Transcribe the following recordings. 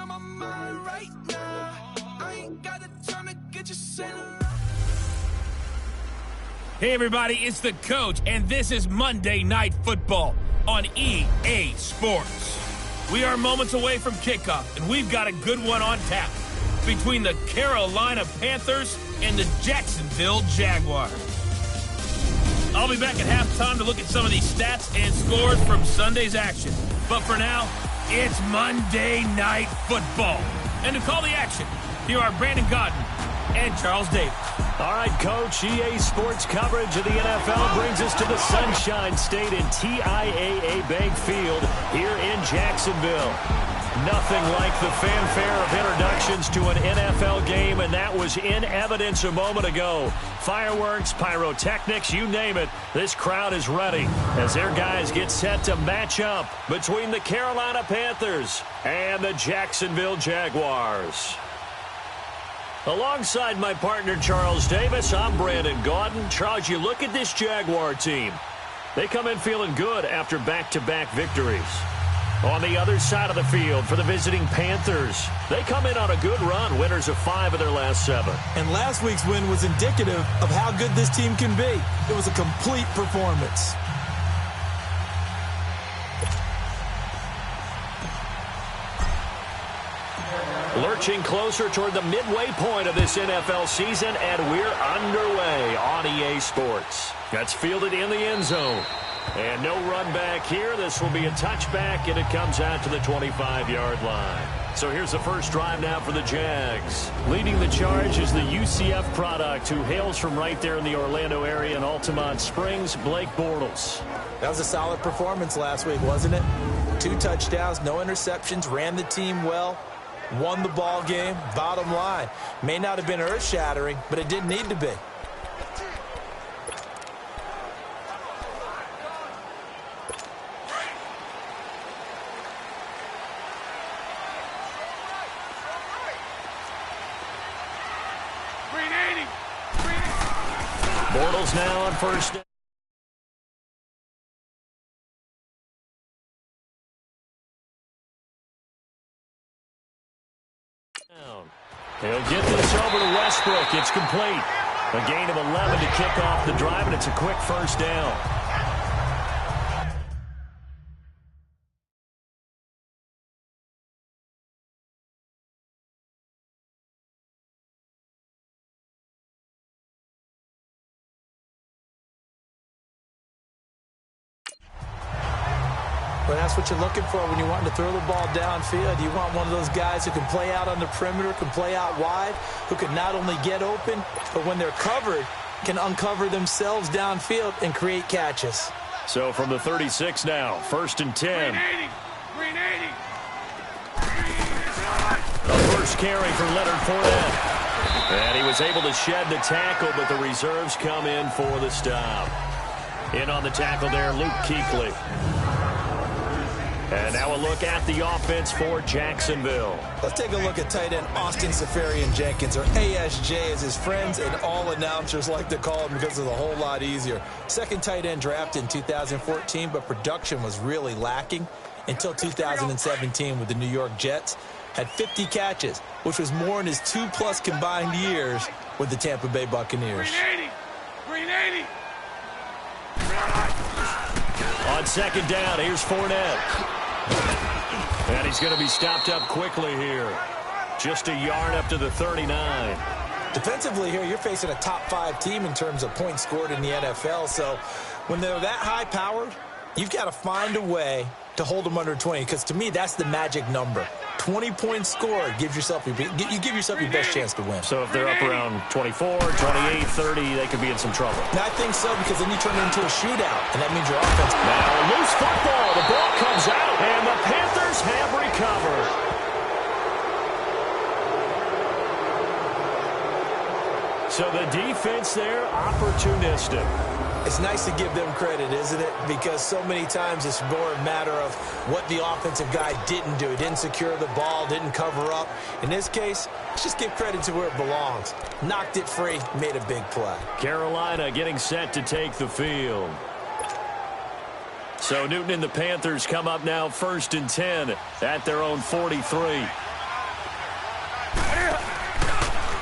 my mind right now. I ain't got the time to get you sent around. Hey everybody, it's the coach, and this is Monday Night Football on EA Sports. We are moments away from kickoff, and we've got a good one on tap between the Carolina Panthers and the Jacksonville Jaguars. I'll be back at halftime to look at some of these stats and scores from Sunday's action. But for now, it's Monday Night Football. And to call the action, here are Brandon Godden and Charles Davis. All right, Coach, EA Sports coverage of the NFL brings us to the Sunshine State in TIAA Bank Field here in Jacksonville. Nothing like the fanfare of introductions to an NFL game, and that was in evidence a moment ago. Fireworks, pyrotechnics, you name it, this crowd is ready as their guys get set to match up between the Carolina Panthers and the Jacksonville Jaguars. Alongside my partner, Charles Davis, I'm Brandon Gaudin. Charles, you look at this Jaguar team. They come in feeling good after back-to-back victories. On the other side of the field for the visiting Panthers, they come in on a good run, winners of 5 of their last 7. And last week's win was indicative of how good this team can be. It was a complete performance. Lurching closer toward the midway point of this NFL season, and we're underway on EA Sports. That's fielded in the end zone. And no run back here. This will be a touchback, and it comes out to the 25-yard line. So here's the first drive now for the Jags. Leading the charge is the UCF product who hails from right there in the Orlando area in Altamont Springs, Blake Bortles. That was a solid performance last week, wasn't it? 2 touchdowns, no interceptions, ran the team well, won the ball game. Bottom line, may not have been earth-shattering, but it didn't need to be. Bortles now on first down. He'll get this over to Westbrook. It's complete. A gain of 11 to kick off the drive, and it's a quick first down. Well, that's what you're looking for when you want to throw the ball downfield. You want one of those guys who can play out on the perimeter, can play out wide, who can not only get open, but when they're covered, can uncover themselves downfield and create catches. So from the 36 now, first and 10. The first carry for Leonard Fournette. And he was able to shed the tackle, but the reserves come in for the stop. In on the tackle there, Luke Kuechly. And now a look at the offense for Jacksonville. Let's take a look at tight end Austin Seferian-Jenkins, or ASJ as his friends and all announcers like to call him because it's a whole lot easier. Second tight end drafted in 2014, but production was really lacking until 2017 with the New York Jets. Had 50 catches, which was more in his 2+ combined years with the Tampa Bay Buccaneers. Green 80. On second down, here's Fournette. And he's going to be stopped up quickly here. Just a yard up to the 39. Defensively here, you're facing a top 5 team in terms of points scored in the NFL. So when they're that high-powered, you've got to find a way to hold them under 20, because to me, that's the magic number. 20 points scored gives yourself you give yourself your best chance to win. So if they're up around 24, 28, 30, they could be in some trouble. And I think so, because then you turn it into a shootout, and that means your offense. Now a loose football. The ball comes out, and the Panthers have recovered. So the defense there, opportunistic. It's nice to give them credit, isn't it? Because so many times it's more a matter of what the offensive guy didn't do. He didn't secure the ball, didn't cover up. In this case, let's just give credit to where it belongs. Knocked it free, made a big play. Carolina getting set to take the field. So Newton and the Panthers come up now first and 10 at their own 43.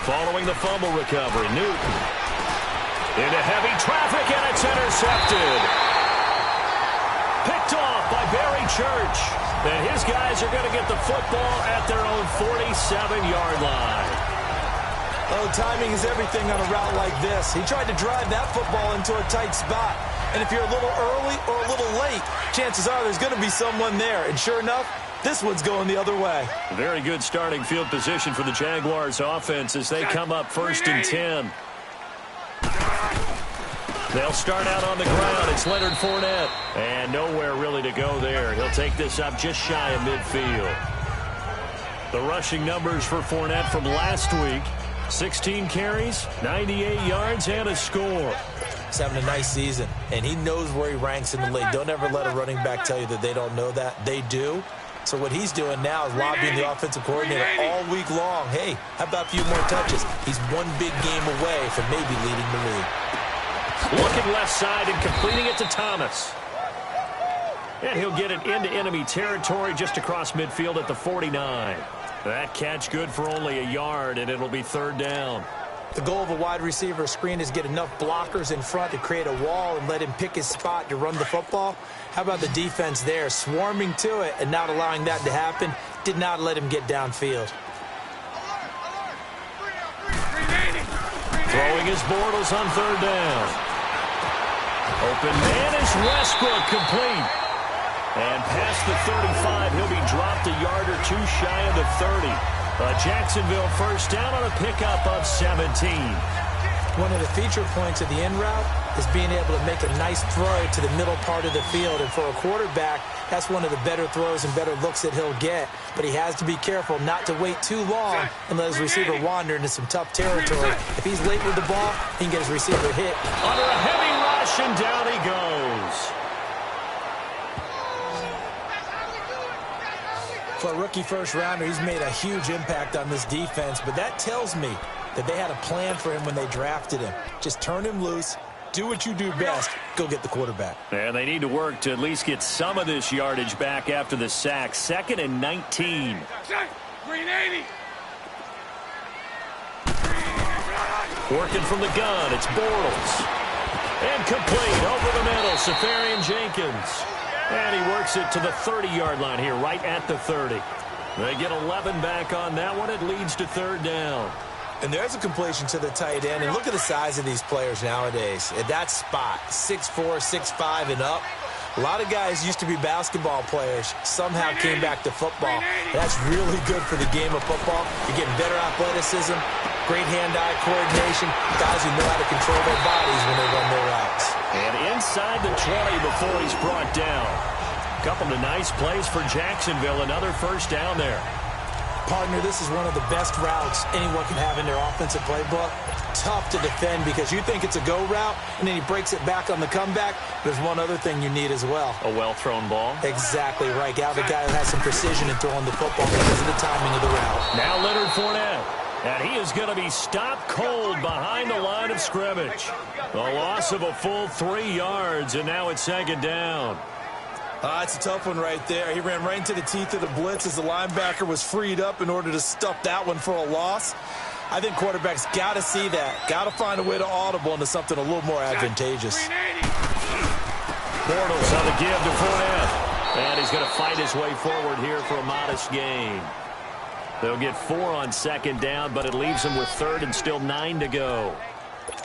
Following the fumble recovery, Newton into heavy traffic, and it's intercepted. Picked off by Barry Church. And his guys are going to get the football at their own 47-yard line. Oh, timing is everything on a route like this. He tried to drive that football into a tight spot. And if you're a little early or a little late, chances are there's going to be someone there. And sure enough, this one's going the other way. Very good starting field position for the Jaguars offense as they come up 1st and 10. They'll start out on the ground. It's Leonard Fournette. And nowhere really to go there. He'll take this up just shy of midfield. The rushing numbers for Fournette from last week: 16 carries, 98 yards, and a score. He's having a nice season, and he knows where he ranks in the league. Don't ever let a running back tell you that they don't know that. They do. So what he's doing now is lobbying the offensive coordinator all week long. Hey, how about a few more touches? He's one big game away from maybe leading the league. Looking left side and completing it to Thomas. And he'll get it into enemy territory just across midfield at the 49. That catch good for only a yard, and it'll be 3rd down. The goal of a wide receiver screen is get enough blockers in front to create a wall and let him pick his spot to run the football. How about the defense there, swarming to it and not allowing that to happen? Did not let him get downfield. Throwing his Bortles on 3rd down. Open man is Westbrook, complete. And past the 35, he'll be dropped a yard or two shy of the 30. Jacksonville first down on a pickup of 17. One of the feature points of the in route is being able to make a nice throw to the middle part of the field. And for a quarterback, that's one of the better throws and better looks that he'll get. But he has to be careful not to wait too long and let his receiver wander into some tough territory. If he's late with the ball, he can get his receiver hit. Under a heavy rush, and down he goes. For a rookie first-rounder, he's made a huge impact on this defense, but that tells me that they had a plan for him when they drafted him. Just turn him loose, do what you do best, go get the quarterback. And they need to work to at least get some of this yardage back after the sack. 2nd and 19. Working from the gun, it's Bortles. And complete over the middle, Safarian Jenkins. And he works it to the 30-yard line here, right at the 30. They get 11 back on that one. It leads to 3rd down. And there's a completion to the tight end. And look at the size of these players nowadays. At that spot, 6'4", 6'5", and up. A lot of guys used to be basketball players, somehow came back to football. That's really good for the game of football. You're getting better athleticism, great hand-eye coordination, guys who know how to control their bodies when they run their routes. And inside the 20 before he's brought down. A couple of nice plays for Jacksonville. Another first down there. Partner, this is one of the best routes anyone can have in their offensive playbook. Tough to defend because you think it's a go route, and then he breaks it back on the comeback. There's one other thing you need as well. A well-thrown ball. Exactly right. Got the guy who has some precision in throwing the football because of the timing of the route. Now Leonard Fournette. And he is going to be stopped cold behind the line of scrimmage. A loss of a full 3 yards, and now it's 2nd down. It's a tough one right there. He ran right into the teeth of the blitz as the linebacker was freed up in order to stuff that one for a loss. I think quarterbacks got to see that. Got to find a way to audible into something a little more advantageous. Bortles on the give to Fournette. And he's going to fight his way forward here for a modest gain. They'll get 4 on 2nd down, but it leaves them with 3rd and still 9 to go.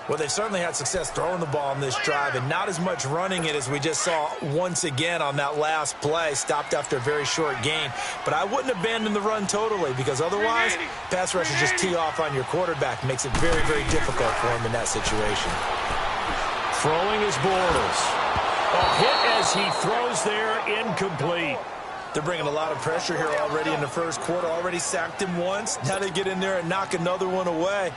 Well, they've certainly had success throwing the ball on this drive and not as much running it as we just saw once again on that last play. Stopped after a very short gain. But I wouldn't abandon the run totally because otherwise, pass rushers just tee off on your quarterback. Makes it very, very difficult for him in that situation. Throwing is Bortles. A hit as he throws there, incomplete. They're bringing a lot of pressure here already in the first quarter. Already sacked him once. Now they get in there and knock another one away.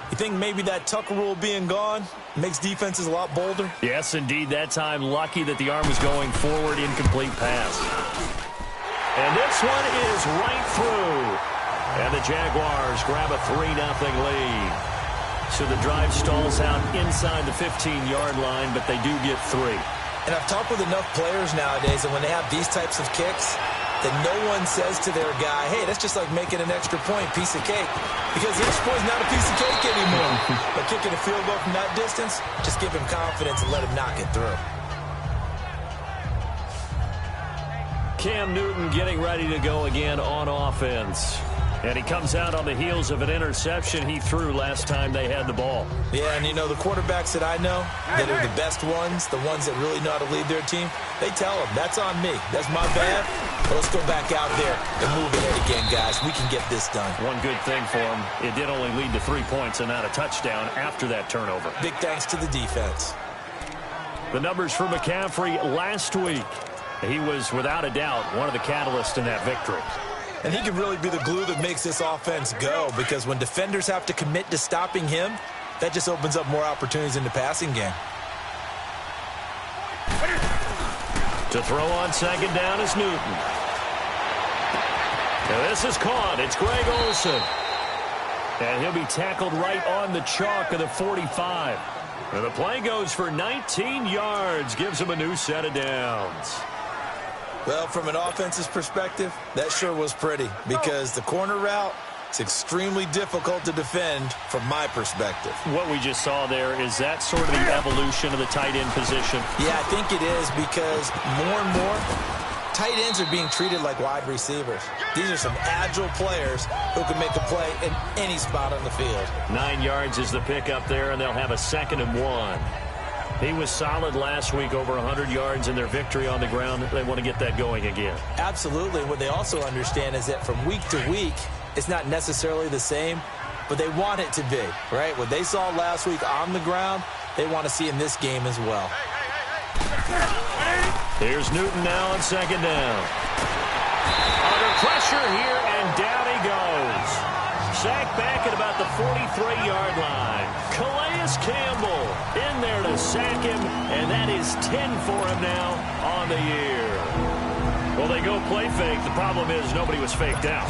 You think maybe that Tucker rule being gone makes defenses a lot bolder? Yes, indeed. That time, lucky that the arm was going forward, incomplete pass. And this one is right through. And the Jaguars grab a 3-0 lead. So the drive stalls out inside the 15-yard line, but they do get 3. And I've talked with enough players nowadays, and when they have these types of kicks, that no one says to their guy, hey, that's just like making an extra point, piece of cake. Because the extra point is not a piece of cake anymore. But kicking a field goal from that distance, just give him confidence and let him knock it through. Cam Newton getting ready to go again on offense. And he comes out on the heels of an interception he threw last time they had the ball. Yeah, and you know, the quarterbacks that I know that are the best ones, the ones that really know how to lead their team, they tell them, that's on me. That's my bad. But let's go back out there and move ahead again, guys. We can get this done. One good thing for him, it did only lead to 3 points and not a touchdown after that turnover. Big thanks to the defense. The numbers for McCaffrey last week. He was, without a doubt, one of the catalysts in that victory. And he can really be the glue that makes this offense go, because when defenders have to commit to stopping him, that just opens up more opportunities in the passing game. To throw on second down is Newton. Now this is caught. It's Greg Olsen. And he'll be tackled right on the chalk of the 45. And the play goes for 19 yards, gives him a new set of downs. Well, from an offensive perspective, that sure was pretty, because the corner route is extremely difficult to defend from my perspective. What we just saw there, is that sort of the evolution of the tight end position? Yeah, I think it is, because more and more, tight ends are being treated like wide receivers. These are some agile players who can make a play in any spot on the field. 9 yards is the pickup there, and they'll have a 2nd and 1. He was solid last week, over 100 yards in their victory on the ground. They want to get that going again. Absolutely. What they also understand is that from week to week, it's not necessarily the same, but they want it to be, right? What they saw last week on the ground, they want to see in this game as well. Here's Newton now on 2nd down. Under pressure here, and down he goes. Sacked back at about the 43-yard line. Calais Campbell in there to sack him, and that is 10 for him now on the year. Well, they go play fake. The problem is nobody was faked out.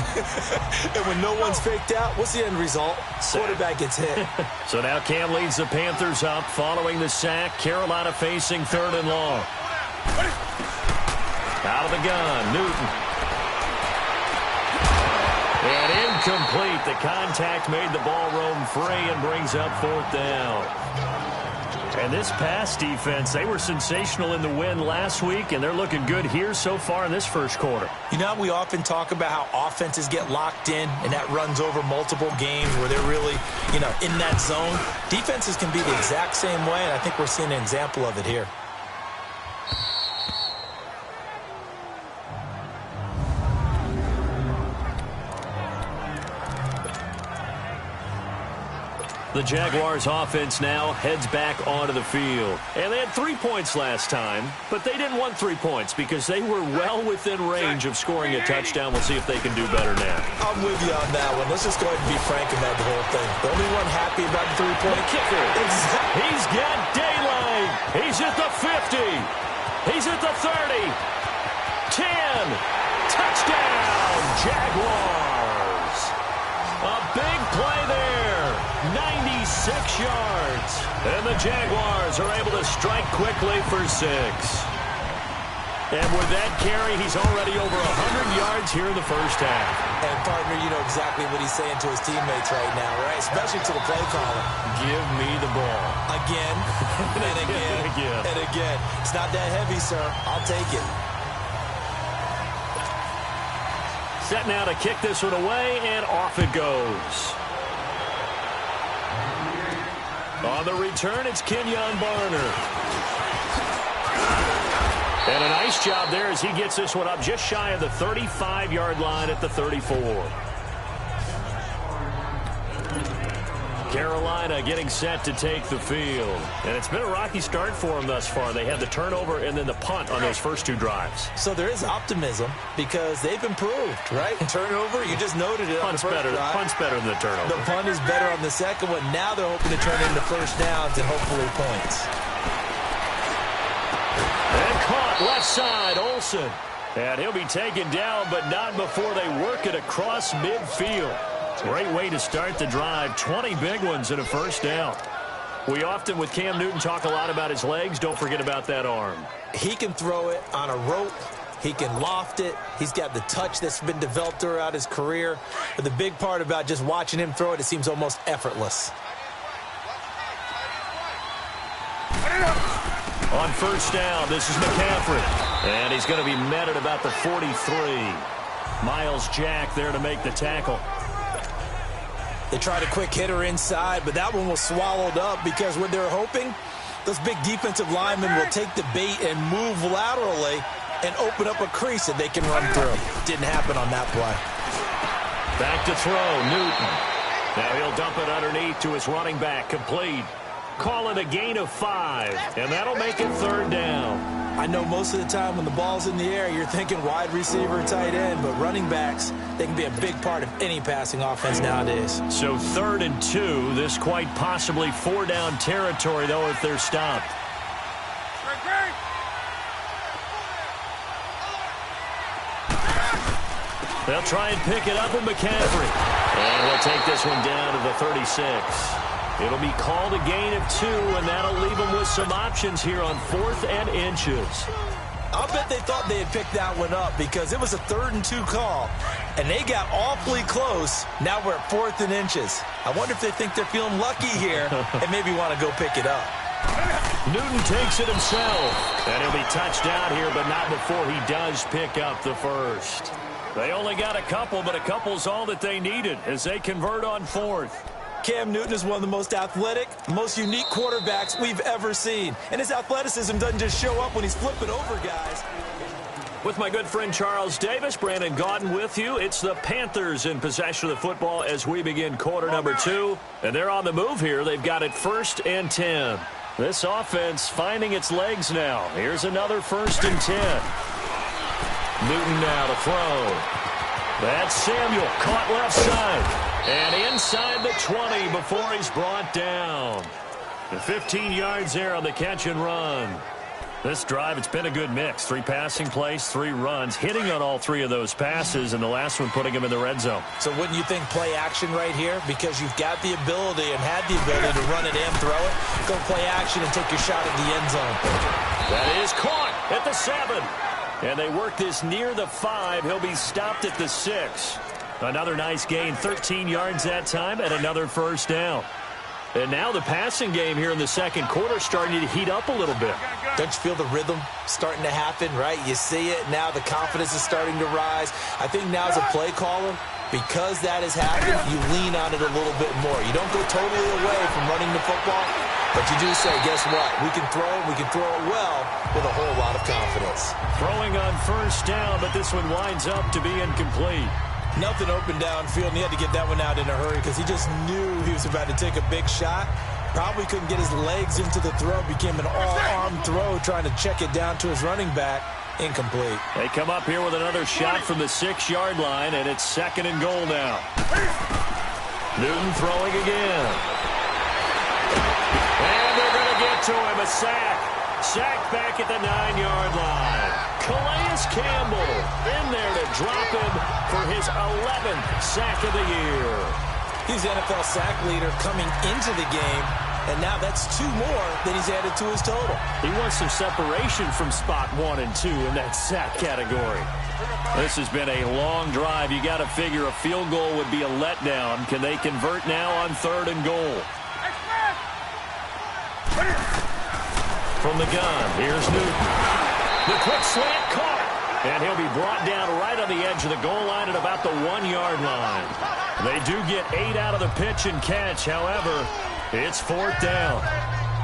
And when no one's faked out, what's the end result? Quarterback gets hit. So now Cam leads the Panthers up following the sack. Carolina facing 3rd and long. Out of the gun, Newton. And incomplete. The contact made the ball roam free and brings up 4th down. And this pass defense, they were sensational in the win last week, and they're looking good here so far in this first quarter. You know, we often talk about how offenses get locked in, and that runs over multiple games where they're really, you know, in that zone. Defenses can be the exact same way, and I think we're seeing an example of it here. The Jaguars offense now heads back onto the field. And they had 3 points last time, but they didn't want 3 points because they were well within range of scoring a touchdown. We'll see if they can do better now. I'm with you on that one. Let's just go ahead and be frank about the whole thing. The only one happy about the 3-point kicker. Exactly. He's got daylight. He's at the 50. He's at the 30. 10. Touchdown, Jaguars. A big play there. 96 yards. And the Jaguars are able to strike quickly for 6. And with that carry, he's already over 100 yards here in the first half. And, partner, you know exactly what he's saying to his teammates right now, right? Especially to the play caller. Give me the ball. Again, and again, and again. It's not that heavy, sir. I'll take it. Set now to kick this one away, and off it goes. On the return, it's Kenyon Barner. And a nice job there as he gets this one up just shy of the 35-yard line at the 34. Carolina getting set to take the field. And it's been a rocky start for them thus far. They had the turnover and then the punt on those first 2 drives. So there is optimism because they've improved, right? Turnover, you just noted it on the first drive. Punt's better than the turnover. The punt is better on the second one. Now they're hoping to turn into first downs and hopefully points. And caught left side, Olsen. And he'll be taken down, but not before they work it across midfield. Great way to start the drive. 20 big ones in a first down. We often, with Cam Newton, talk a lot about his legs. Don't forget about that arm. He can throw it on a rope, He can loft it. He's got the touch that's been developed throughout his career. But the big part about just watching him throw it, it seems almost effortless. On first down, this is McCaffrey. And he's going to be met at about the 43. Miles Jack there to make the tackle. They tried a quick hitter inside, but that one was swallowed up because what they're hoping, those big defensive linemen will take the bait and move laterally and open up a crease that they can run through. Didn't happen on that play. Back to throw, Newton. Now he'll dump it underneath to his running back, complete. Call it a gain of 5, and that'll make it third down. I know most of the time when the ball's in the air, you're thinking wide receiver, tight end, but running backs, they can be a big part of any passing offense nowadays. So 3rd and 2, this quite possibly 4-down territory, though, if they're stopped. They'll try and pick it up with McCaffrey. And we'll take this one down to the 36. It'll be called a gain of 2, and that'll leave them with some options here on 4th and inches. I'll bet they thought they had picked that one up because it was a 3rd and 2 call, and they got awfully close. Now we're at 4th and inches. I wonder if they think they're feeling lucky here and maybe want to go pick it up. Newton takes it himself, and he'll be touched down here, but not before he does pick up the first. They only got a couple, but a couple's all that they needed as they convert on 4th. Cam Newton is one of the most athletic, most unique quarterbacks we've ever seen. And his athleticism doesn't just show up when he's flipping over guys. With my good friend Charles Davis, Brandon Gaudin with you. It's the Panthers in possession of the football as we begin quarter number 2. And they're on the move here. They've got it 1st and 10. This offense finding its legs now. Here's another 1st and 10. Newton now to throw. That's Samuel, caught left side. And inside the 20 before he's brought down. The 15 yards there on the catch and run. This drive, it's been a good mix. 3 passing plays, 3 runs, hitting on all 3 of those passes, and the last one putting him in the red zone. So wouldn't you think play action right here? Because you've got the ability and had the ability to run it and throw it. Go play action and take your shot at the end zone. That is caught at the 7. And they work this near the 5. He'll be stopped at the 6. Another nice gain, 13 yards that time, and another 1st down. And now the passing game here in the second quarter starting to heat up a little bit. Don't you feel the rhythm starting to happen, right? You see it. Now the confidence is starting to rise. I think now as a play caller, because that has happened, you lean on it a little bit more. You don't go totally away from running the football, but you do say, guess what? We can throw it well with a whole lot of confidence. Throwing on 1st down, but this one winds up to be incomplete. Nothing open downfield, and he had to get that one out in a hurry because he just knew he was about to take a big shot. Probably couldn't get his legs into the throw. Became an all-arm throw trying to check it down to his running back. Incomplete. They come up here with another shot from the 6-yard line, and it's 2nd and goal now. Newton throwing again. And they're going to get to him, a sack. Sack back at the 9-yard line. Calais Campbell in there to drop him for his 11th sack of the year. He's the NFL sack leader coming into the game, and now that's 2 more that he's added to his total. He wants some separation from spot 1 and 2 in that sack category. This has been a long drive. You got to figure a field goal would be a letdown. Can they convert now on 3rd and goal? From the gun, here's Newton. The quick slant caught. And he'll be brought down right on the edge of the goal line at about the 1-yard line. They do get 8 out of the pitch and catch. However, it's 4th down.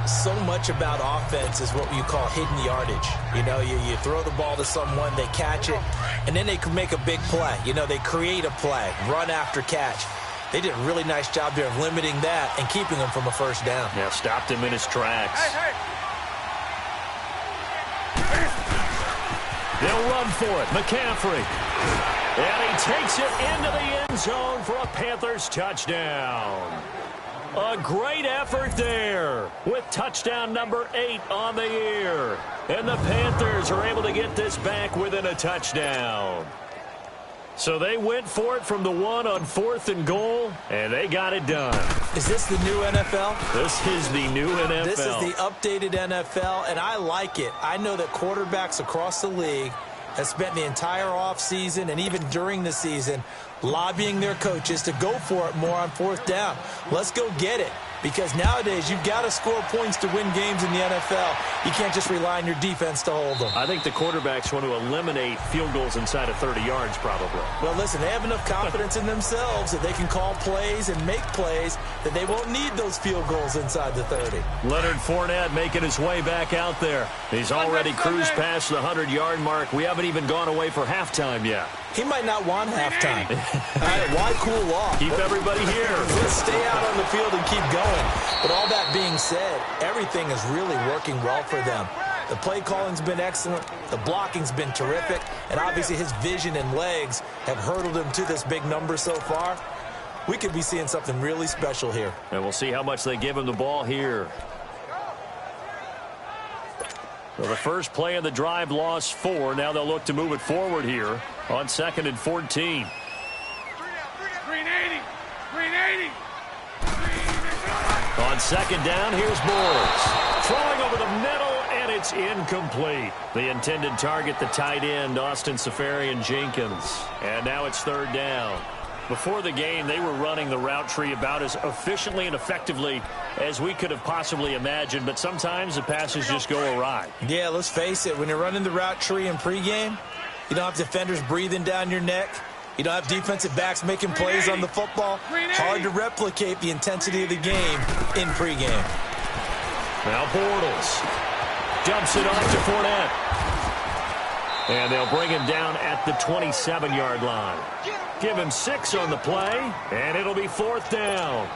So much about offense is what you call hidden yardage. You know, you throw the ball to someone, they catch it, and then they can make a big play. You know, they create a play, run after catch. They did a really nice job there of limiting that and keeping him from a 1st down. Yeah, stopped him in his tracks. They'll run for it. McCaffrey. And he takes it into the end zone for a Panthers touchdown. A great effort there with touchdown number 8 on the year. And the Panthers are able to get this back within a touchdown. So they went for it from the 1 on 4th and goal, and they got it done. Is this the new NFL? This is the new NFL. This is the updated NFL, and I like it. I know that quarterbacks across the league has spent the entire offseason and even during the season lobbying their coaches to go for it more on fourth down. Let's go get it. Because nowadays, you've got to score points to win games in the NFL. You can't just rely on your defense to hold them. I think the quarterbacks want to eliminate field goals inside of 30 yards, probably. Well, listen, they have enough confidence in themselves that they can call plays and make plays that they won't need those field goals inside the 30. Leonard Fournette making his way back out there. He's already cruised past the 100-yard mark. We haven't even gone away for halftime yet. He might not want halftime. All right, why cool off? Keep everybody here. Let's stay out on the field and keep going. But all that being said, everything is really working well for them. The play calling's been excellent. The blocking's been terrific. And obviously his vision and legs have hurdled him to this big number so far. We could be seeing something really special here. And we'll see how much they give him the ball here. So the first play of the drive lost 4. Now they'll look to move it forward here on 2nd and 14. Green 80. Green 80. On 2nd down, here's Morris. Throwing over the middle, and it's incomplete. The intended target, the tight end, Austin Seferian-Jenkins. And now it's 3rd down. Before the game, they were running the route tree about as efficiently and effectively as we could have possibly imagined, but sometimes the passes just go awry. Yeah, let's face it. When you're running the route tree in pregame, you don't have defenders breathing down your neck. You don't have defensive backs making plays on the football. Hard to replicate the intensity of the game in pregame. Now Bortles jumps it off to Fournette. And they'll bring him down at the 27-yard line. Give him 6 on the play, and it'll be 4th down.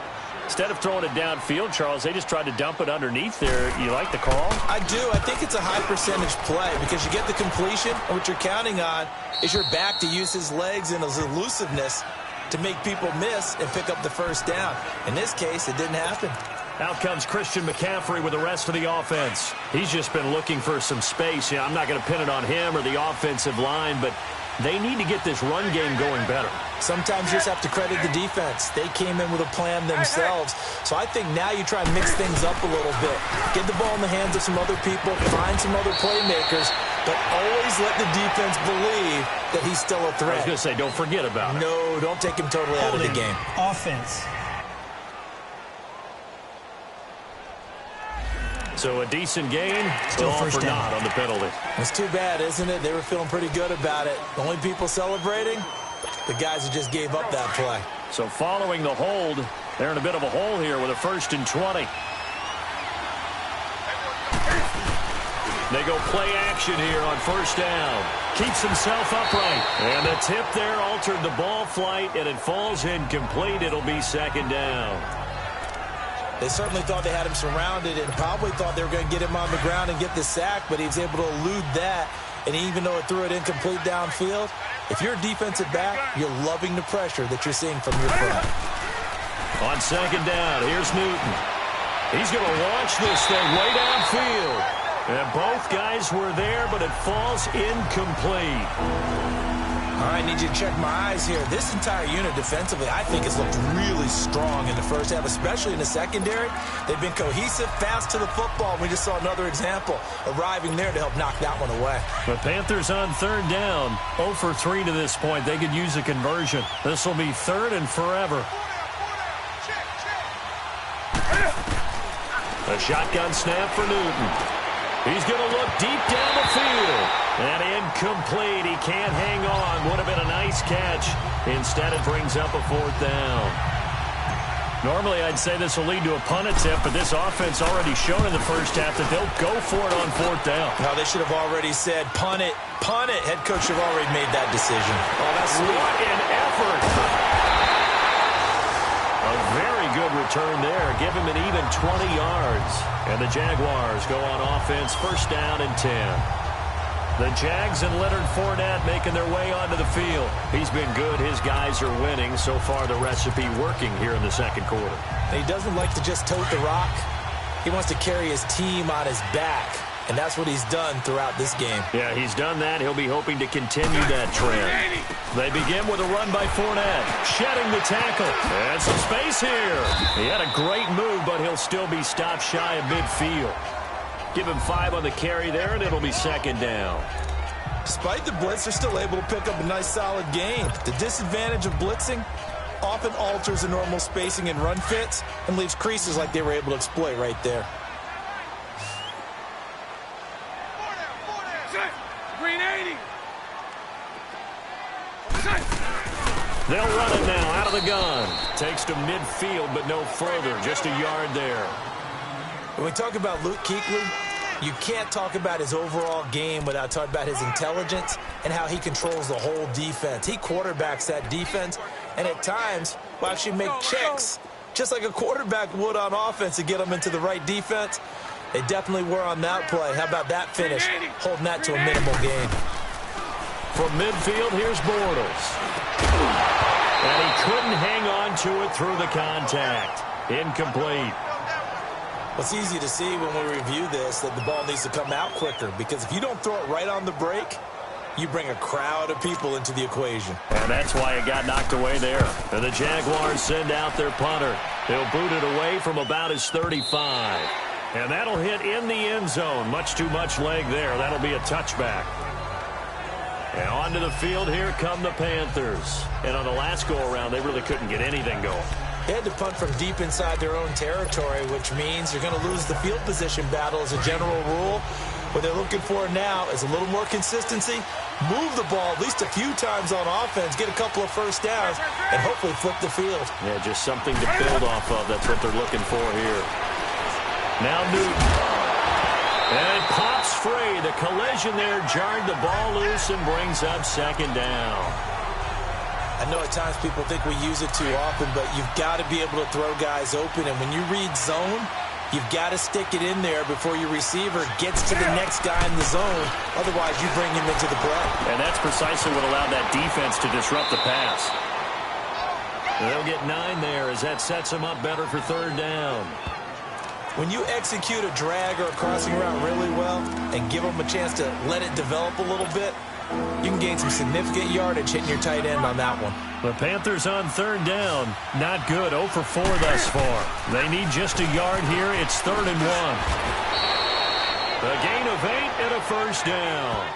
Instead of throwing it downfield, Charles, they just tried to dump it underneath there. You like the call? I do. I think it's a high-percentage play because you get the completion, and what you're counting on is your back to use his legs and his elusiveness to make people miss and pick up the first down. In this case, it didn't happen. Out comes Christian McCaffrey with the rest of the offense. He's just been looking for some space. Yeah, I'm not going to pin it on him or the offensive line, but they need to get this run game going better. Sometimes you just have to credit the defense. They came in with a plan themselves. So I think now you try and mix things up a little bit. Get the ball in the hands of some other people, find some other playmakers, but always let the defense believe that he's still a threat. I was going to say, don't forget about it. No, don't take him totally out of the game. Offense. So a decent gain, Still all first for down. naught on the penalty. It's too bad, isn't it? They were feeling pretty good about it. The only people celebrating, the guys who just gave up that play. So following the hold, they're in a bit of a hole here with a 1st and 20. They go play action here on 1st down. Keeps himself upright. And the tip there altered the ball flight, and it falls incomplete. It'll be 2nd down. They certainly thought they had him surrounded and probably thought they were going to get him on the ground and get the sack, but he was able to elude that. And even though it threw it incomplete downfield, if you're a defensive back, you're loving the pressure that you're seeing from your front. On 2nd down, here's Newton. He's going to launch this thing way downfield. And both guys were there, but it falls incomplete. All right, I need you to check my eyes here. This entire unit defensively, I think, has looked really strong in the first half, especially in the secondary. They've been cohesive, fast to the football. We just saw another example arriving there to help knock that one away. The Panthers on 3rd down, 0 for 3 to this point. They could use a conversion. This will be 3rd and forever. A shotgun snap for Newton. He's going to look deep down the field. And incomplete. He can't hang on. Would have been a nice catch. Instead, it brings up a 4th down. Normally, I'd say this will lead to a punt attempt, but this offense already shown in the first half that they'll go for it on 4th down. No, they should have already said, punt it, punt it. Head coach should have already made that decision. Oh, that's sweet. What an effort. A very good return there. Give him an even 20 yards. And the Jaguars go on offense, 1st down and 10. The Jags and Leonard Fournette making their way onto the field. He's been good. His guys are winning. So far, the recipe working here in the 2nd quarter. He doesn't like to just tote the rock. He wants to carry his team on his back, and that's what he's done throughout this game. Yeah, he's done that. He'll be hoping to continue that trend. They begin with a run by Fournette, shedding the tackle. And some space here. He had a great move, but he'll still be stopped shy of midfield. Give him 5 on the carry there, and it'll be 2nd down. Despite the blitz, they're still able to pick up a nice solid gain. The disadvantage of blitzing often alters the normal spacing and run fits and leaves creases like they were able to exploit right there. Green 80. They'll run it now out of the gun. Takes to midfield, but no further. Just a yard there. When we talk about Luke Kuechly, you can't talk about his overall game without talking about his intelligence and how he controls the whole defense. He quarterbacks that defense, and at times will actually make checks, just like a quarterback would on offense, to get them into the right defense. They definitely were on that play. How about that finish, holding that to a minimal gain. From midfield, here's Bortles. And he couldn't hang on to it through the contact. Incomplete. Well, it's easy to see when we review this that the ball needs to come out quicker, because if you don't throw it right on the break, you bring a crowd of people into the equation. And that's why it got knocked away there. And the Jaguars send out their punter. They'll boot it away from about his 35. And that'll hit in the end zone. Much too much leg there. That'll be a touchback. And onto the field, here come the Panthers. And on the last go-around, they really couldn't get anything going. They had to punt from deep inside their own territory, which means you're going to lose the field position battle as a general rule. What they're looking for now is a little more consistency, move the ball at least a few times on offense, get a couple of first downs, and hopefully flip the field. Yeah, just something to build off of. That's what they're looking for here. Now Newton. And it pops free. The collision there jarred the ball loose and brings up second down. I know at times people think we use it too often, but you've got to be able to throw guys open. And when you read zone, you've got to stick it in there before your receiver gets to the next guy in the zone. Otherwise, you bring him into the play. And that's precisely what allowed that defense to disrupt the pass. They'll get 9 there as that sets them up better for third down. When you execute a drag or a crossing route really well and give them a chance to let it develop a little bit, you can gain some significant yardage hitting your tight end on that one. The Panthers on third down. Not good. 0 for 4 thus far. They need just a yard here. It's 3rd and 1. A gain of 8 and a first down.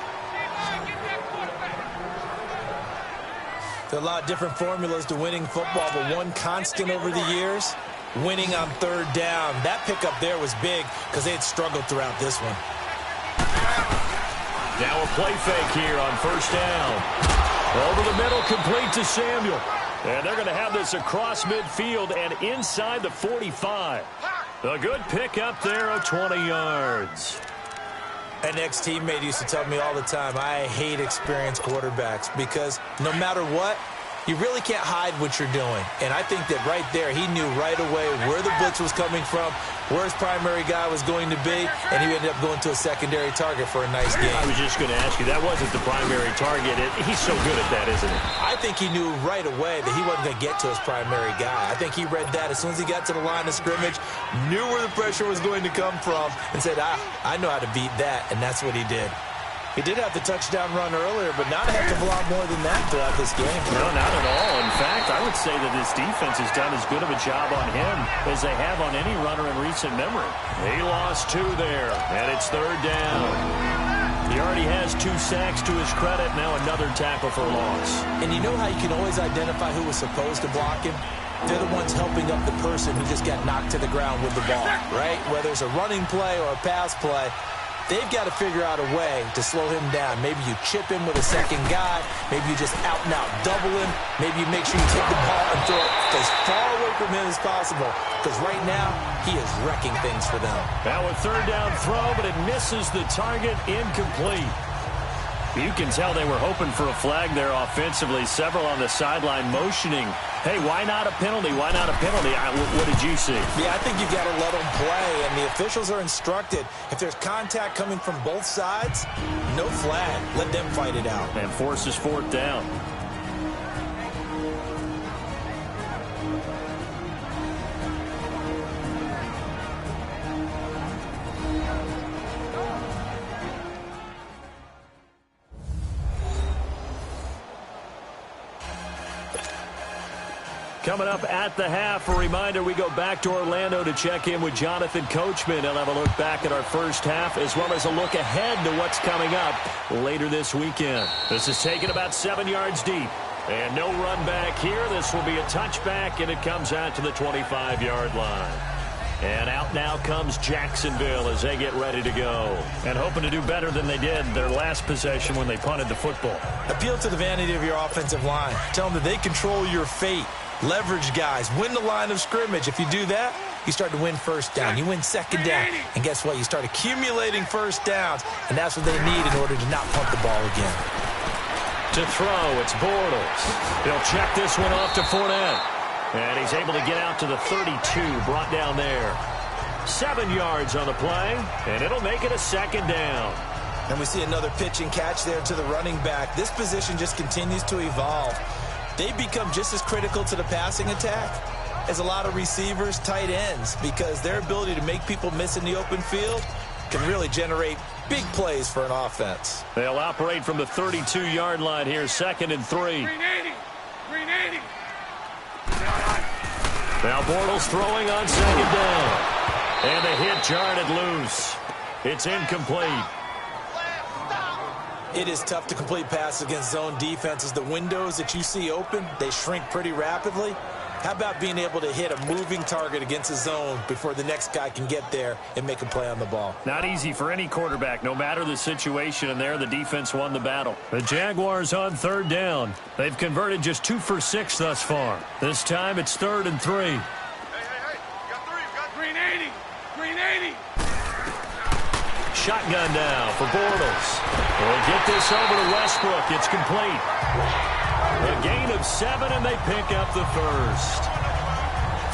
There are a lot of different formulas to winning football, but one constant over the years, winning on third down. That pickup there was big because they had struggled throughout this one. Now a play fake here on first down. Over the middle, complete to Samuel. And they're going to have this across midfield and inside the 45. A good pickup there of 20 yards. An ex-teammate used to tell me all the time, I hate experienced quarterbacks because no matter what, you really can't hide what you're doing. And I think that right there, he knew right away where the blitz was coming from, where his primary guy was going to be, and he ended up going to a secondary target for a nice game. I was just going to ask you, that wasn't the primary target. He's so good at that, isn't he? I think he knew right away that he wasn't going to get to his primary guy. I think he read that as soon as he got to the line of scrimmage, knew where the pressure was going to come from, and said, I know how to beat that, and that's what he did. He did have the touchdown run earlier, but not a heck of a lot more than that throughout this game. No, not at all. In fact, I would say that this defense has done as good of a job on him as they have on any runner in recent memory. He lost 2 there, and it's third down. He already has 2 sacks to his credit, now another tackle for loss. And you know how you can always identify who was supposed to block him? They're the ones helping up the person who just got knocked to the ground with the ball, right? Whether it's a running play or a pass play, they've got to figure out a way to slow him down. Maybe you chip him with a second guy. Maybe you just out-and-out double him. Maybe you make sure you take the ball and throw it as far away from him as possible. Because right now, he is wrecking things for them. Now a third down throw, but it misses the target. Incomplete. You can tell they were hoping for a flag there offensively. Several on the sideline motioning. Hey, why not a penalty? Why not a penalty? What did you see? Yeah, I think you've got to let them play, and the officials are instructed. If there's contact coming from both sides, no flag. Let them fight it out. And forces 4th down. Coming up at the half, a reminder, we go back to Orlando to check in with Jonathan Coachman. He'll have a look back at our first half as well as a look ahead to what's coming up later this weekend. This is taken about 7 yards deep. And no run back here. This will be a touchback, and it comes out to the 25-yard line. And out now comes Jacksonville as they get ready to go. And hoping to do better than they did their last possession when they punted the football. Appeal to the vanity of your offensive line. Tell them that they control your fate. Leverage guys. Win the line of scrimmage. If you do that, you start to win first down. You win second down. And guess what? You start accumulating first downs. And that's what they need in order to not punt the ball again. To throw, it's Bortles. He'll check this one off to Fournette. And he's able to get out to the 32, brought down there. 7 yards on the play, and it'll make it a second down. And we see another pitch and catch there to the running back. This position just continues to evolve. They become just as critical to the passing attack as a lot of receivers, tight ends, because their ability to make people miss in the open field can really generate big plays for an offense. They'll operate from the 32-yard line here, 2nd and 3. 380. Now Bortles throwing on 2nd down. And the hit jarred it loose. It's incomplete. It is tough to complete passes against zone defenses. The windows that you see open, they shrink pretty rapidly. How about being able to hit a moving target against a zone before the next guy can get there and make a play on the ball? Not easy for any quarterback, no matter the situation, and there the defense won the battle. The Jaguars on 3rd down. They've converted just 2 for 6 thus far. This time it's 3rd and 3. Hey, you got 380. 380. Shotgun now for Bortles. We'll get this over to Westbrook. It's complete. A gain of 7, and they pick up the first.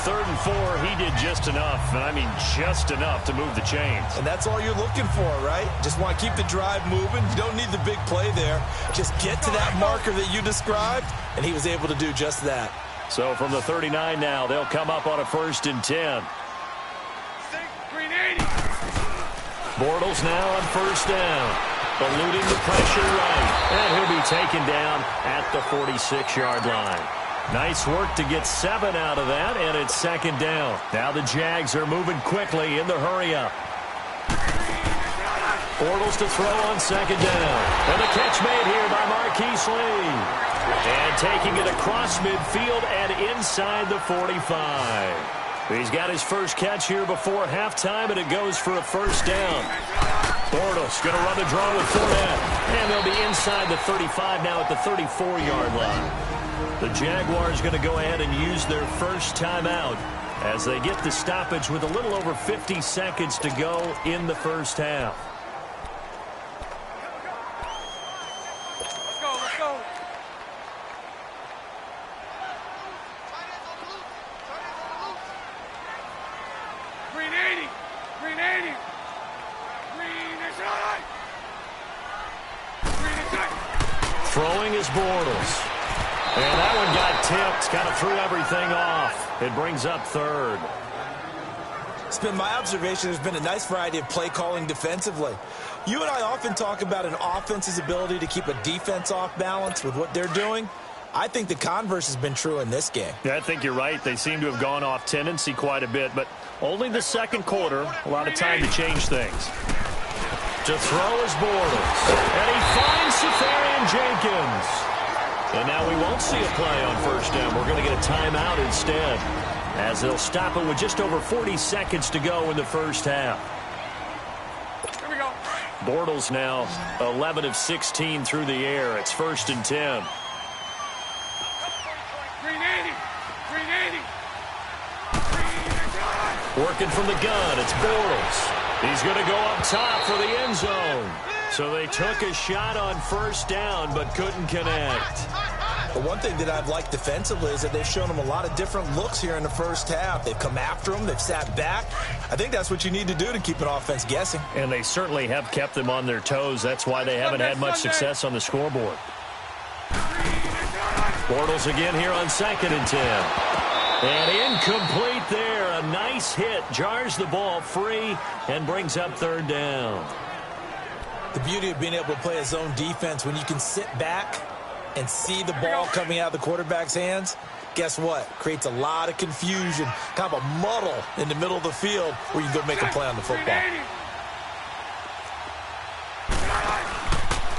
3rd and 4, he did just enough, and I mean just enough to move the chains. And that's all you're looking for, right? Just want to keep the drive moving. You don't need the big play there. Just get to that marker that you described, and he was able to do just that. So from the 39 now, they'll come up on a 1st and 10. 380. Bortles now on 1st down. Eluding the pressure right. And he'll be taken down at the 46-yard line. Nice work to get 7 out of that, and it's 2nd down. Now the Jags are moving quickly in the hurry-up. Bortles to throw on 2nd down. And the catch made here by Marquise Lee. And taking it across midfield and inside the 45. He's got his first catch here before halftime, and it goes for a 1st down. Bortles going to run the draw with Fournette. And they'll be inside the 35 now at the 34-yard line. The Jaguars going to go ahead and use their first timeout as they get the stoppage with a little over 50 seconds to go in the first half. Let's go. 380. 380. Throwing is Bortles. And that one got tipped. Kind of threw everything off. It brings up 3rd. It's been my observation there's been a nice variety of play calling defensively. You and I often talk about an offense's ability to keep a defense off balance with what they're doing. I think the converse has been true in this game. Yeah, I think you're right. They seem to have gone off tendency quite a bit, but only the 2nd quarter. A lot of time to change things. To throw is Bortles. And he finds Safarian Jenkins. And now we won't see a play on 1st down. We're going to get a timeout instead, as they'll stop it with just over 40 seconds to go in the first half. Here we go. Bortles now 11 of 16 through the air. It's 1st and 10. 380. 380. Working from the gun, it's Bortles. He's going to go up top for the end zone. So they took a shot on 1st down, but couldn't connect. But one thing that I've liked defensively is that they've shown them a lot of different looks here in the first half. They've come after them. They've sat back. I think that's what you need to do to keep an offense guessing. And they certainly have kept them on their toes. That's why they haven't had much success on the scoreboard. Bortles again here on 2nd and 10. And incomplete there. A nice hit. Jars the ball free and brings up 3rd down. The beauty of being able to play a zone defense when you can sit back and see the ball coming out of the quarterback's hands, guess what? Creates a lot of confusion, kind of a muddle in the middle of the field where you can go make a play on the football.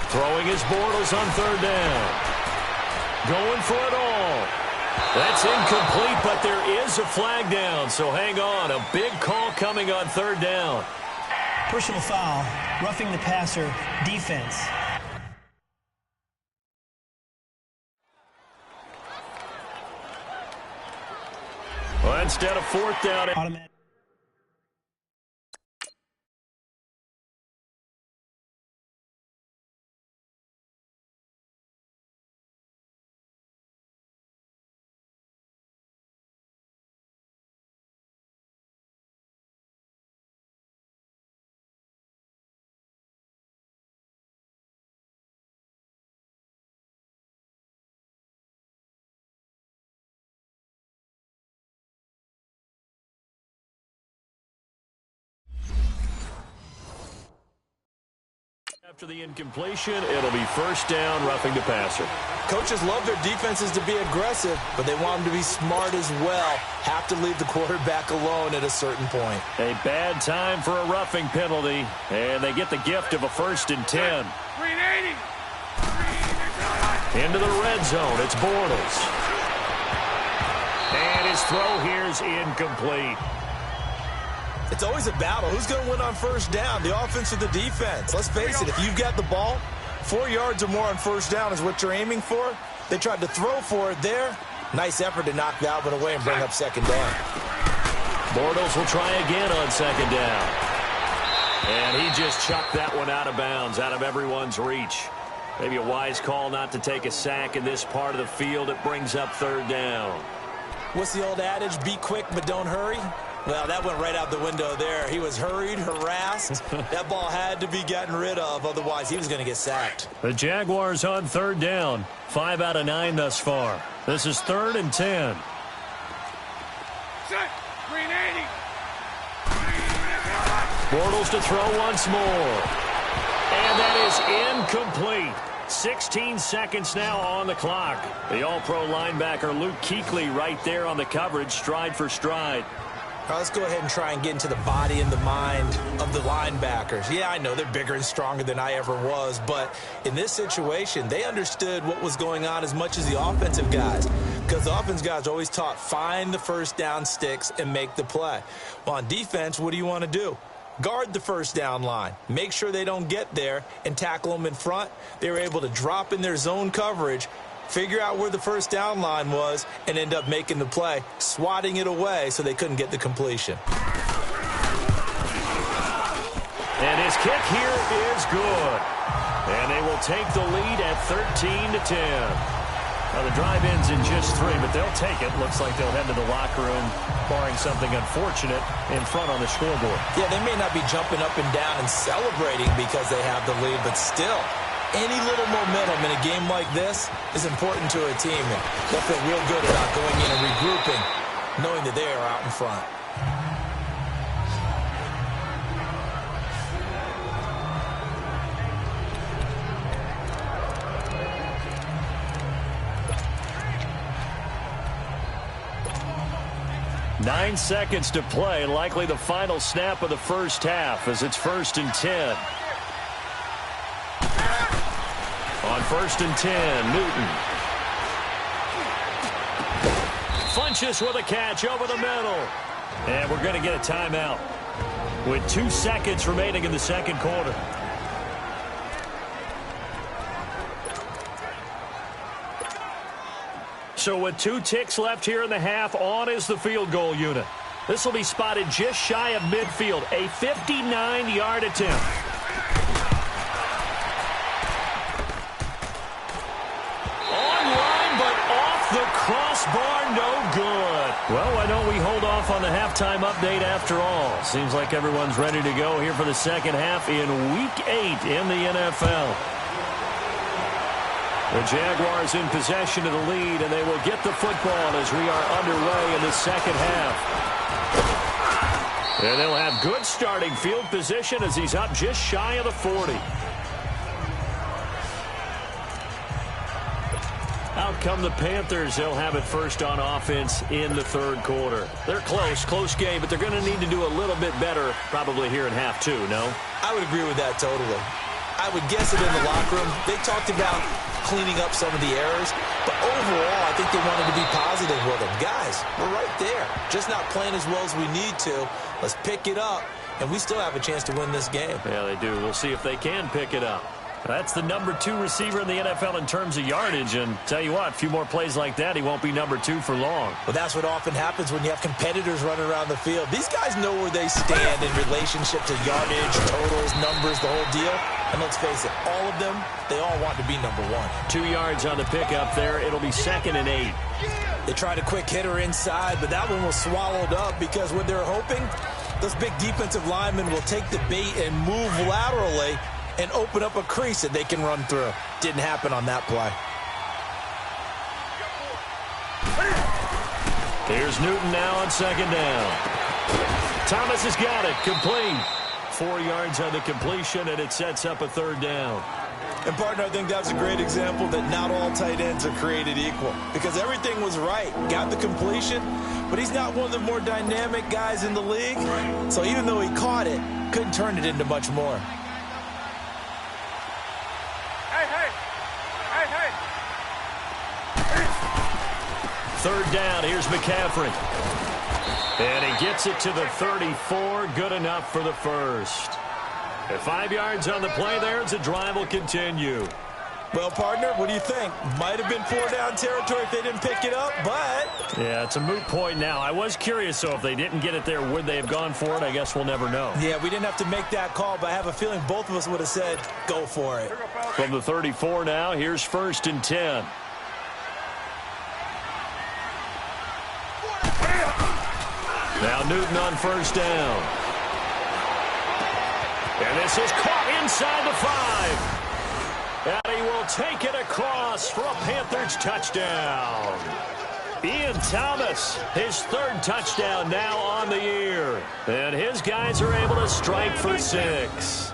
Throwing his Bortles on third down. Going for it all. That's incomplete, but there is a flag down, so hang on. A big call coming on third down. Personal foul, roughing the passer, defense. Well, instead of fourth down, Automatic. after the incompletion, it'll be first down, roughing the passer. Coaches love their defenses to be aggressive, but they want them to be smart as well. Have to leave the quarterback alone at a certain point. A bad time for a roughing penalty, and they get the gift of a 1st and 10. Into the red zone, it's Bortles. And his throw here is incomplete. It's always a battle. Who's going to win on first down, the offense or the defense? Let's face it, if you've got the ball, 4 yards or more on first down is what you're aiming for. They tried to throw for it there. Nice effort to knock Dalvin away and bring up second down. Bortles will try again on second down. And he just chucked that one out of bounds, out of everyone's reach. Maybe a wise call not to take a sack in this part of the field. It brings up third down. What's the old adage? Be quick, but don't hurry. Well, that went right out the window there. He was hurried, harassed. That ball had to be gotten rid of, otherwise he was going to get sacked. The Jaguars on third down. 5 out of 9 thus far. This is 3rd and 10. Set. Green 80. Bortles to throw once more. And that is incomplete. 16 seconds now on the clock. The all-pro linebacker Luke Kuechly right there on the coverage, stride for stride. All right, let's go ahead and try and get into the body and the mind of the linebackers. Yeah, I know they're bigger and stronger than I ever was, but in this situation, they understood what was going on as much as the offensive guys, because the offensive guys are always taught, find the first down sticks and make the play. Well, on defense, what do you want to do? Guard the first down line. Make sure they don't get there and tackle them in front. They were able to drop in their zone coverage, figure out where the first down line was, and end up making the play, swatting it away so they couldn't get the completion. And his kick here is good. And they will take the lead at 13-10. Now the drive ends in just 3, but they'll take it. Looks like they'll head to the locker room, barring something unfortunate in front on the scoreboard. Yeah, they may not be jumping up and down and celebrating because they have the lead, but still, any little momentum in a game like this is important to a team. And they'll feel real good about going in and regrouping, knowing that they are out in front. Nine seconds to play, likely the final snap of the first half as it's 1st and 10. On 1st and 10, Newton. Funches with a catch over the middle. And we're going to get a timeout with 2 seconds remaining in the second quarter. So with 2 ticks left here in the half, on is the field goal unit. This will be spotted just shy of midfield, a 59-yard attempt. Online, but off the crossbar, no good. Well, why don't we hold off on the halftime update after all? Seems like everyone's ready to go here for the second half in Week 8 in the NFL. The Jaguars in possession of the lead, and they will get the football as we are underway in the second half. And they'll have good starting field position as he's up just shy of the 40. come the Panthers. They'll have it first on offense in the third quarter. They're close game, but they're going to need to do a little bit better probably here in half two, no? I would agree with that totally. I would guess it in the locker room. They talked about cleaning up some of the errors, but overall, I think they wanted to be positive with them. Guys, we're right there. Just not playing as well as we need to. Let's pick it up, and we still have a chance to win this game. Yeah, they do. We'll see if they can pick it up. That's the number 2 receiver in the NFL in terms of yardage, and tell you what, a few more plays like that, he won't be number 2 for long. Well, that's what often happens when you have competitors running around the field. These guys know where they stand in relationship to yardage, totals, numbers, the whole deal. And let's face it, all of them, they all want to be number 1. 2 yards on the pickup there. It'll be 2nd and 8. They tried a quick hitter inside, but that one was swallowed up because what they're hoping, those big defensive linemen will take the bait and move laterally and open up a crease that they can run through. Didn't happen on that play. Here's Newton now on 2nd down. Thomas has got it. Complete. 4 yards on the completion, and it sets up a 3rd down. And, partner, I think that's a great example that not all tight ends are created equal because everything was right. Got the completion, but he's not one of the more dynamic guys in the league. So even though he caught it, couldn't turn it into much more. Third down, here's McCaffrey. And he gets it to the 34, good enough for the first. And 5 yards on the play there as the drive will continue. Well, partner, what do you think? Might have been 4-down territory if they didn't pick it up, but... Yeah, it's a moot point now. I was curious, so if they didn't get it there, would they have gone for it? I guess we'll never know. Yeah, we didn't have to make that call, but I have a feeling both of us would have said, go for it. From the 34 now, here's 1st and 10. Now Newton on 1st down. And this is caught inside the 5. And he will take it across for a Panthers touchdown. Ian Thomas, his 3rd touchdown now on the year. And his guys are able to strike for 6.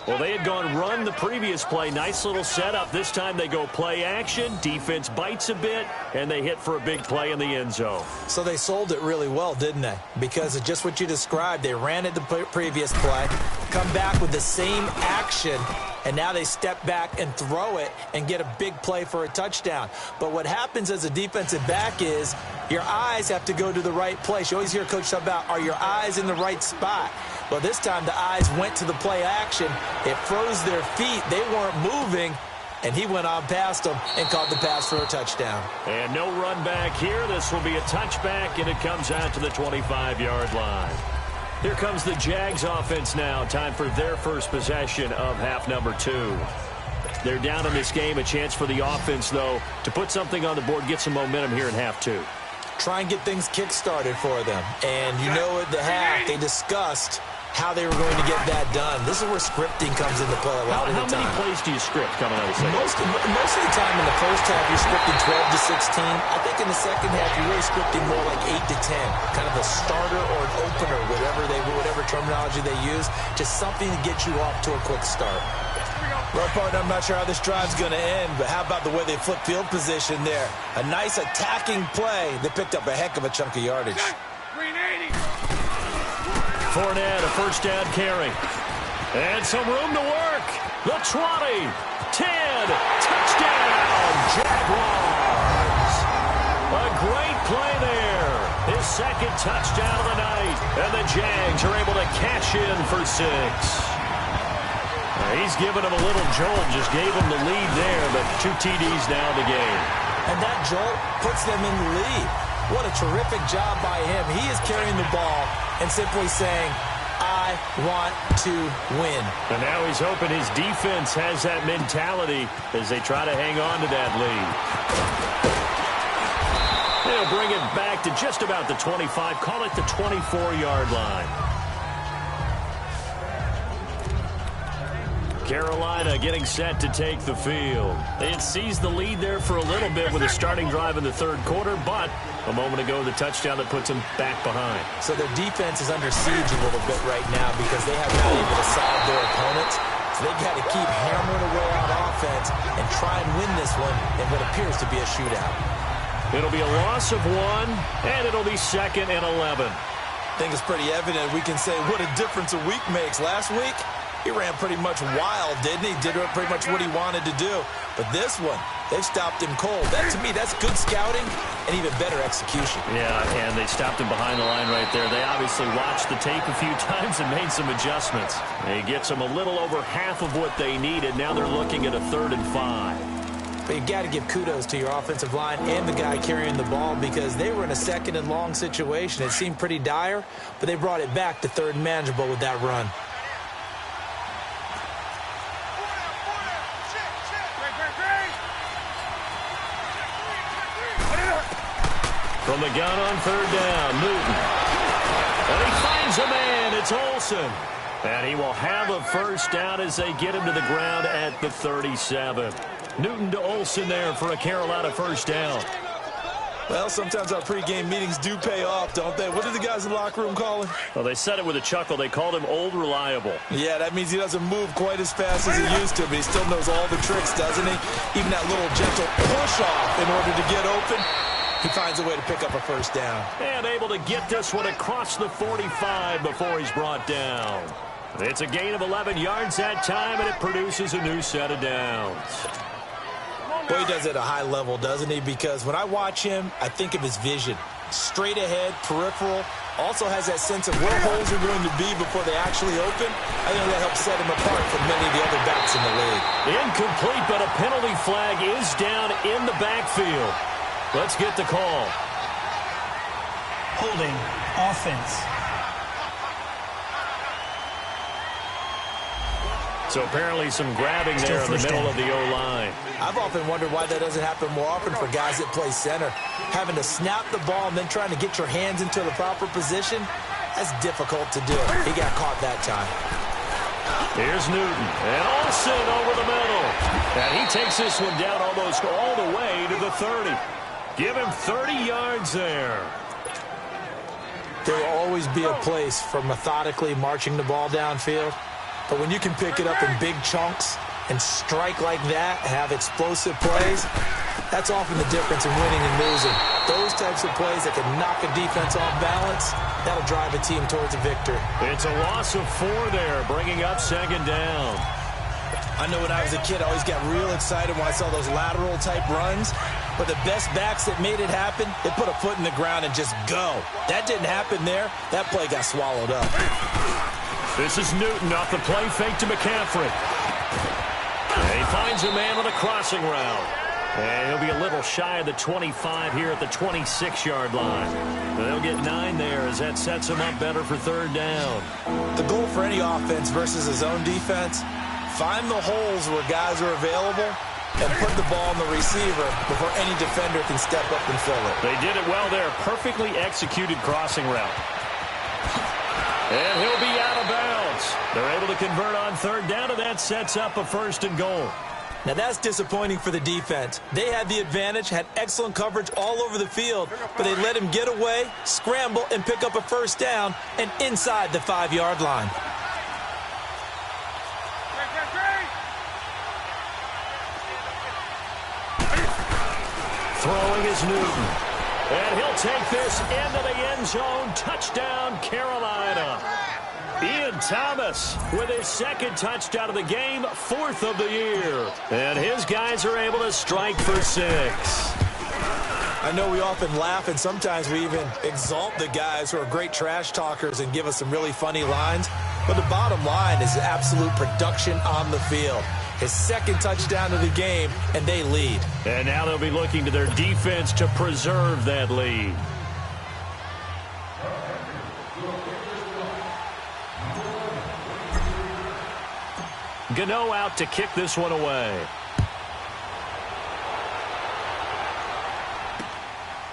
Well, they had gone run the previous play. Nice little setup. This time they go play action. Defense bites a bit, and they hit for a big play in the end zone. So they sold it really well, didn't they? Because of just what you described. They ran it the previous play, come back with the same action, and now they step back and throw it and get a big play for a touchdown. But what happens as a defensive back is your eyes have to go to the right place. You always hear Coach talk about, are your eyes in the right spot? Well, this time the eyes went to the play action. It froze their feet. They weren't moving, and he went on past them and caught the pass for a touchdown. And no run back here. This will be a touchback, and it comes out to the 25-yard line. Here comes the Jags offense now. Time for their first possession of half number 2. They're down in this game. A chance for the offense, though, to put something on the board, get some momentum here in half 2. Try and get things kick-started for them. And you know at the half, they discussed how they were going to get that done. This is where scripting comes into play a lot of the time. How many plays do you script coming out of the second? Most of the time in the first half, you're scripting 12 to 16. I think in the second half, you're really scripting more like 8 to 10. Kind of a starter or an opener, whatever terminology they use. Just something to get you off to a quick start. Well, partner, I'm not sure how this drive's going to end, but how about the way they flip field position there? A nice attacking play. They picked up a heck of a chunk of yardage. Fournette, a 1st down carry. And some room to work. The 20, 10, touchdown, Jaguars. A great play there. His 2nd touchdown of the night. And the Jags are able to cash in for 6. He's given him a little jolt, just gave him the lead there, but 2 TDs now in the game. And that jolt puts them in the lead. What a terrific job by him. He is carrying the ball and simply saying, I want to win. And now he's hoping his defense has that mentality as they try to hang on to that lead. They'll bring it back to just about the 25, call it the 24-yard line. Carolina getting set to take the field. It seized the lead there for a little bit with a starting drive in the 3rd quarter, but a moment ago the touchdown that puts them back behind. So their defense is under siege a little bit right now because they have not able to solve their opponents. So they've got to keep hammering away on defense and try and win this one in what appears to be a shootout. It'll be a loss of 1, and it'll be 2nd and 11. I think it's pretty evident we can say what a difference a week makes. Last week, he ran pretty much wild, didn't he? Did pretty much what he wanted to do. But this one, they've stopped him cold. That, to me, that's good scouting and even better execution. Yeah, and they stopped him behind the line right there. They obviously watched the tape a few times and made some adjustments. He gets them a little over half of what they needed. Now they're looking at a 3rd and 5. But you've got to give kudos to your offensive line and the guy carrying the ball because they were in a 2nd and long situation. It seemed pretty dire, but they brought it back to 3rd and manageable with that run. From the gun on 3rd down, Newton. And he finds a man. It's Olsen. And he will have a 1st down as they get him to the ground at the 37. Newton to Olsen there for a Carolina 1st down. Well, sometimes our pregame meetings do pay off, don't they? What did the guys in the locker room call him? Well, they said it with a chuckle. They called him Old Reliable. Yeah, that means he doesn't move quite as fast as he used to, but he still knows all the tricks, doesn't he? Even that little gentle push-off in order to get open. He finds a way to pick up a 1st down. And able to get this one across the 45 before he's brought down. It's a gain of 11 yards that time, and it produces a new set of downs. Well, he does it at a high level, doesn't he? Because when I watch him, I think of his vision. Straight ahead, peripheral. Also has that sense of where holes are going to be before they actually open. I think that helps set him apart from many of the other backs in the league. Incomplete, but a penalty flag is down in the backfield. Let's get the call. Holding, offense. So apparently some grabbing there in the middle of the O-line. I've often wondered why that doesn't happen more often for guys that play center. Having to snap the ball and then trying to get your hands into the proper position, that's difficult to do. He got caught that time. Here's Newton. And Olsen over the middle. And he takes this one down almost all the way to the 30. Give him 30 yards there. There will always be a place for methodically marching the ball downfield. But when you can pick it up in big chunks and strike like that, have explosive plays, that's often the difference in winning and losing. Those types of plays that can knock a defense off balance, that'll drive a team towards a victory. It's a loss of 4 there, bringing up 2nd down. I know when I was a kid, I always got real excited when I saw those lateral-type runs. But the best backs that made it happen, they put a foot in the ground and just go. That didn't happen there. That play got swallowed up. This is Newton off the play fake to McCaffrey. And he finds a man on a crossing route. And he'll be a little shy of the 25 here at the 26-yard line. But they'll get 9 there as that sets him up better for 3rd down. The goal for any offense versus his own defense, find the holes where guys are available and put the ball on the receiver before any defender can step up and fill it. They did it well there. Perfectly executed crossing route. And he'll be out of bounds. They're able to convert on 3rd down, and that sets up a 1st and goal. Now that's disappointing for the defense. They had the advantage, had excellent coverage all over the field, but they let him get away, scramble, and pick up a 1st down and inside the 5-yard line. Throwing is Newton. And he'll take this into the end zone. Touchdown, Carolina. Ian Thomas with his 2nd touchdown of the game, 4th of the year. And his guys are able to strike for 6. I know we often laugh and sometimes we even exalt the guys who are great trash talkers and give us some really funny lines. But the bottom line is absolute production on the field. His 2nd touchdown of the game, and they lead. And now they'll be looking to their defense to preserve that lead. Gano out to kick this one away.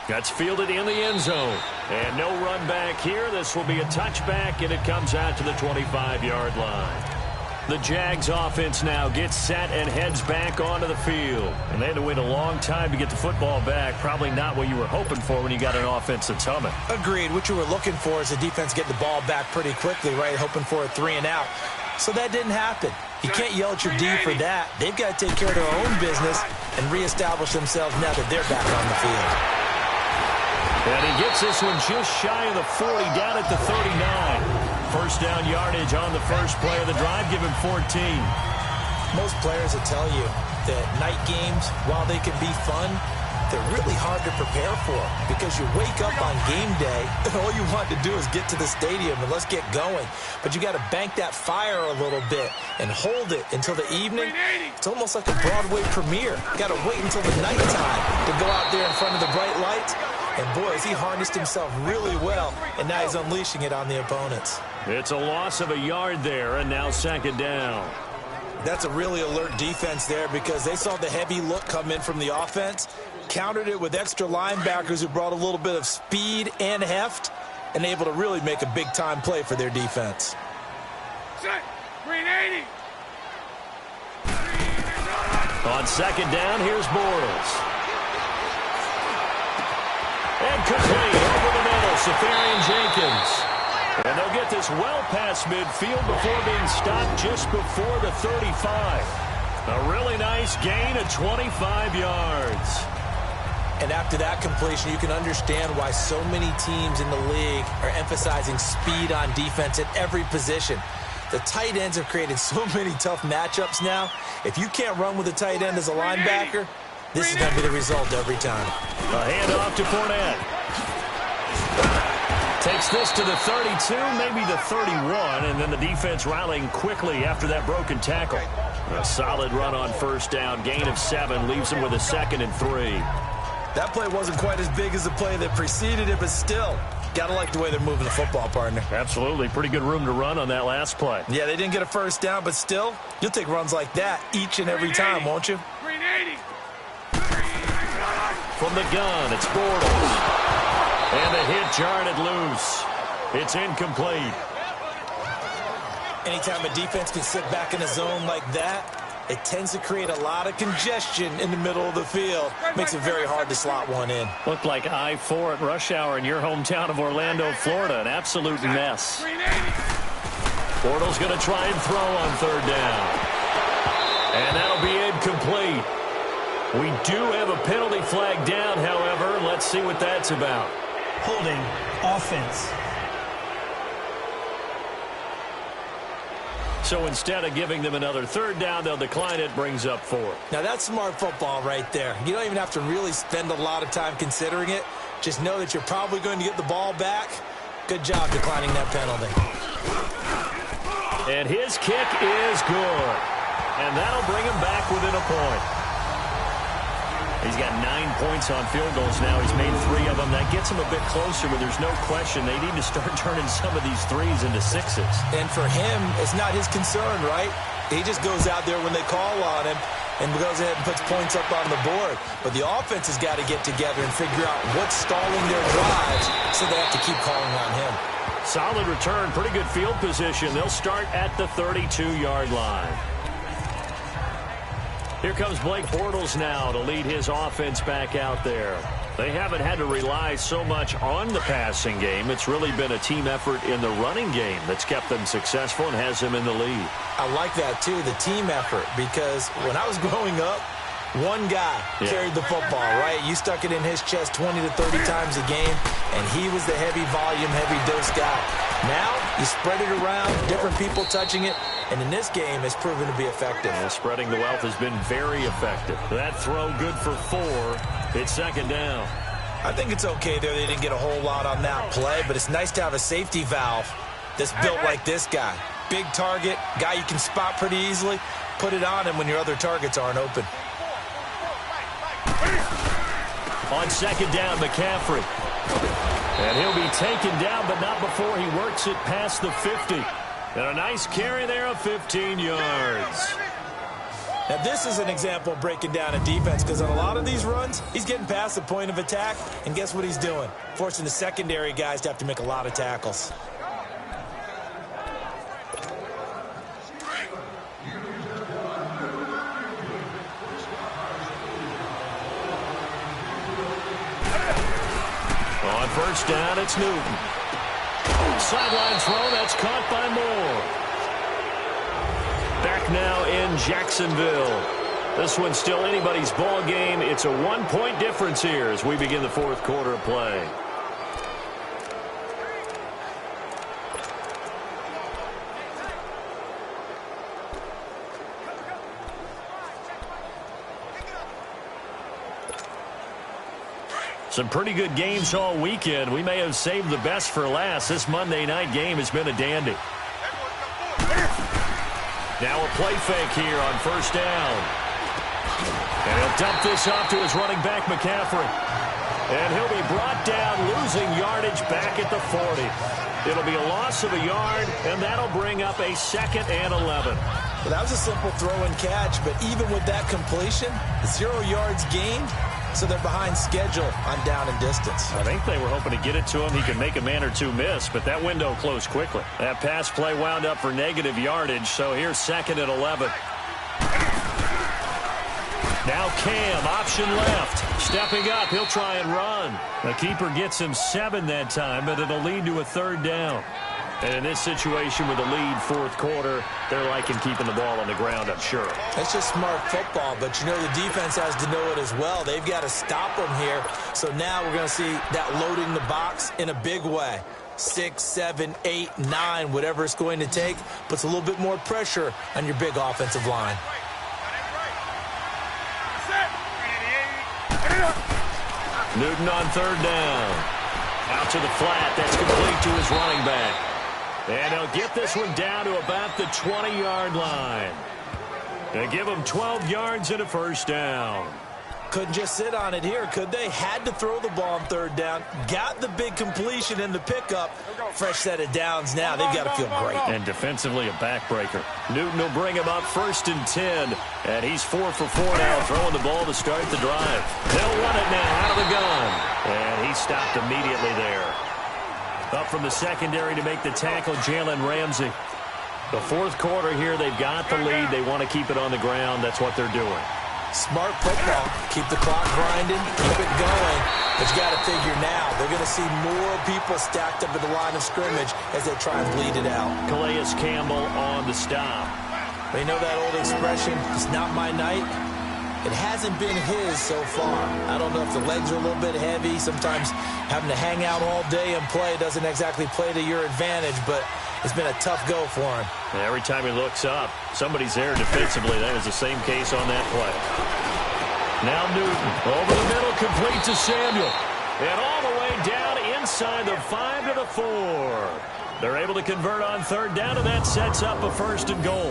That's fielded in the end zone. And no run back here. This will be a touchback, and it comes out to the 25-yard line. The Jags offense now gets set and heads back onto the field. And they had to wait a long time to get the football back. Probably not what you were hoping for when you got an offense that's humming. Agreed. What you were looking for is the defense get the ball back pretty quickly, right? Hoping for a 3-and-out. So that didn't happen. You can't yell at your D for that. They've got to take care of their own business and reestablish themselves now that they're back on the field. And he gets this one just shy of the 40, down at the 39. First down yardage on the first play of the drive, give him 14. Most players will tell you that night games, while they can be fun, they're really hard to prepare for because you wake up on game day and all you want to do is get to the stadium and let's get going. But you got to bank that fire a little bit and hold it until the evening. It's almost like a Broadway premiere. You got to wait until the nighttime to go out there in front of the bright lights. And boy, has he harnessed himself really well, and now he's unleashing it on the opponents. It's a loss of a yard there, and now second down. That's a really alert defense there because they saw the heavy look come in from the offense, countered it with extra linebackers who brought a little bit of speed and heft, and able to really make a big-time play for their defense. Set. Green 80. On second down, here's Bortles. And complete over the middle, Safarian Jenkins. And they'll get this well past midfield before being stopped just before the 35. A really nice gain of 25 yards. And after that completion, you can understand why so many teams in the league are emphasizing speed on defense at every position. The tight ends have created so many tough matchups now. If you can't run with a tight end as a linebacker, this is going to be the result every time. A handoff to Fournette. Takes this to the 32, maybe the 31, and then the defense rallying quickly after that broken tackle. A solid run on first down, gain of 7, leaves him with a 2nd and 3. That play wasn't quite as big as the play that preceded it, but still, got to like the way they're moving the football, partner. Absolutely. Pretty good room to run on that last play. Yeah, they didn't get a first down, but still, you'll take runs like that each and every time, won't you? Green 80. From the gun, it's Bortles. And the hit jarred loose. It's incomplete. Anytime a defense can sit back in a zone like that, it tends to create a lot of congestion in the middle of the field. Makes it very hard to slot one in. Looked like I-4 at rush hour in your hometown of Orlando, Florida. An absolute mess. Bortles going to try and throw on third down. And that'll be incomplete. We do have a penalty flag down, however. Let's see what that's about. Holding offense. So instead of giving them another third down, they'll decline it, brings up 4. Now that's smart football right there. You don't even have to really spend a lot of time considering it. Just know that you're probably going to get the ball back. Good job declining that penalty. And his kick is good. And that'll bring him back within a point. He's got 9 points on field goals now. He's made 3 of them. That gets him a bit closer, but there's no question they need to start turning some of these 3s into 6s. And for him, it's not his concern, right? He just goes out there when they call on him and goes ahead and puts points up on the board. But the offense has got to get together and figure out what's stalling their drives, so they have to keep calling on him. Solid return, pretty good field position. They'll start at the 32-yard line. Here comes Blake Bortles now to lead his offense back out there. They haven't had to rely so much on the passing game. It's really been a team effort in the running game that's kept them successful and has them in the lead. I like that, too, the team effort, because when I was growing up, one guy carried the football, right? You stuck it in his chest 20 to 30 times a game, and he was the heavy volume, heavy dose guy. Now, you spread it around, different people touching it, and in this game, it's proven to be effective. And spreading the wealth has been very effective. That throw good for 4. It's second down. I think it's okay there. They didn't get a whole lot on that play, but it's nice to have a safety valve that's built like this guy. Big target, guy you can spot pretty easily. Put it on him when your other targets aren't open. On second down, McCaffrey. And he'll be taken down, but not before he works it past the 50. And a nice carry there of 15 yards. Now, this is an example of breaking down a defense, because on a lot of these runs, he's getting past the point of attack, and guess what he's doing? Forcing the secondary guys to have to make a lot of tackles. On first down, it's Newton. Sideline throw, that's caught by Moore. Back back now in Jacksonville. This one's still anybody's ball game. It's a 1-point difference here as we begin the fourth quarter of play. Some pretty good games all weekend. We may have saved the best for last. This Monday night game has been a dandy. Now a play fake here on first down. And he'll dump this off to his running back, McCaffrey. And he'll be brought down, losing yardage back at the 40. It'll be a loss of a yard, and that'll bring up a 2nd and 11. Well, that was a simple throw and catch, but even with that completion, 0 yards gained, so they're behind schedule on down and distance. I think they were hoping to get it to him. He could make a man or two miss, but that window closed quickly. That pass play wound up for negative yardage, so here's 2nd and 11. Now Cam, option left. Stepping up, he'll try and run. The keeper gets him 7 that time, but it'll lead to a 3rd down. And in this situation with the lead fourth quarter, they're liking keeping the ball on the ground, I'm sure. It's just smart football, but you know the defense has to know it as well. They've got to stop them here. So now we're going to see that loading the box in a big way. 6, 7, 8, 9, whatever it's going to take, puts a little bit more pressure on your big offensive line. Newton on 3rd down. Out to the flat. That's complete to his running back. And he'll get this one down to about the 20-yard line. They give him 12 yards and a first down. Couldn't just sit on it here, could they? Had to throw the ball on 3rd down. Got the big completion in the pickup. Fresh set of downs now. They've got to feel great. And defensively a backbreaker. Newton will bring him up 1st and 10. And he's 4 for 4 now, throwing the ball to start the drive. They'll run it now out of the gun. And he stopped immediately there. Up from the secondary to make the tackle, Jalen Ramsey. The fourth quarter here, they've got the lead. They want to keep it on the ground. That's what they're doing. Smart football. Keep the clock grinding. Keep it going. But you got to figure now, they're going to see more people stacked up at the line of scrimmage as they try and bleed it out. Calais Campbell on the stop. They know that old expression, it's not my night. It hasn't been his so far. I don't know if the legs are a little bit heavy. Sometimes having to hang out all day and play doesn't exactly play to your advantage, but it's been a tough go for him. And every time he looks up, somebody's there defensively. That was the same case on that play. Now Newton over the middle, complete to Samuel. And all the way down inside the 5 to the 4. They're able to convert on 3rd down, and that sets up a 1st and goal.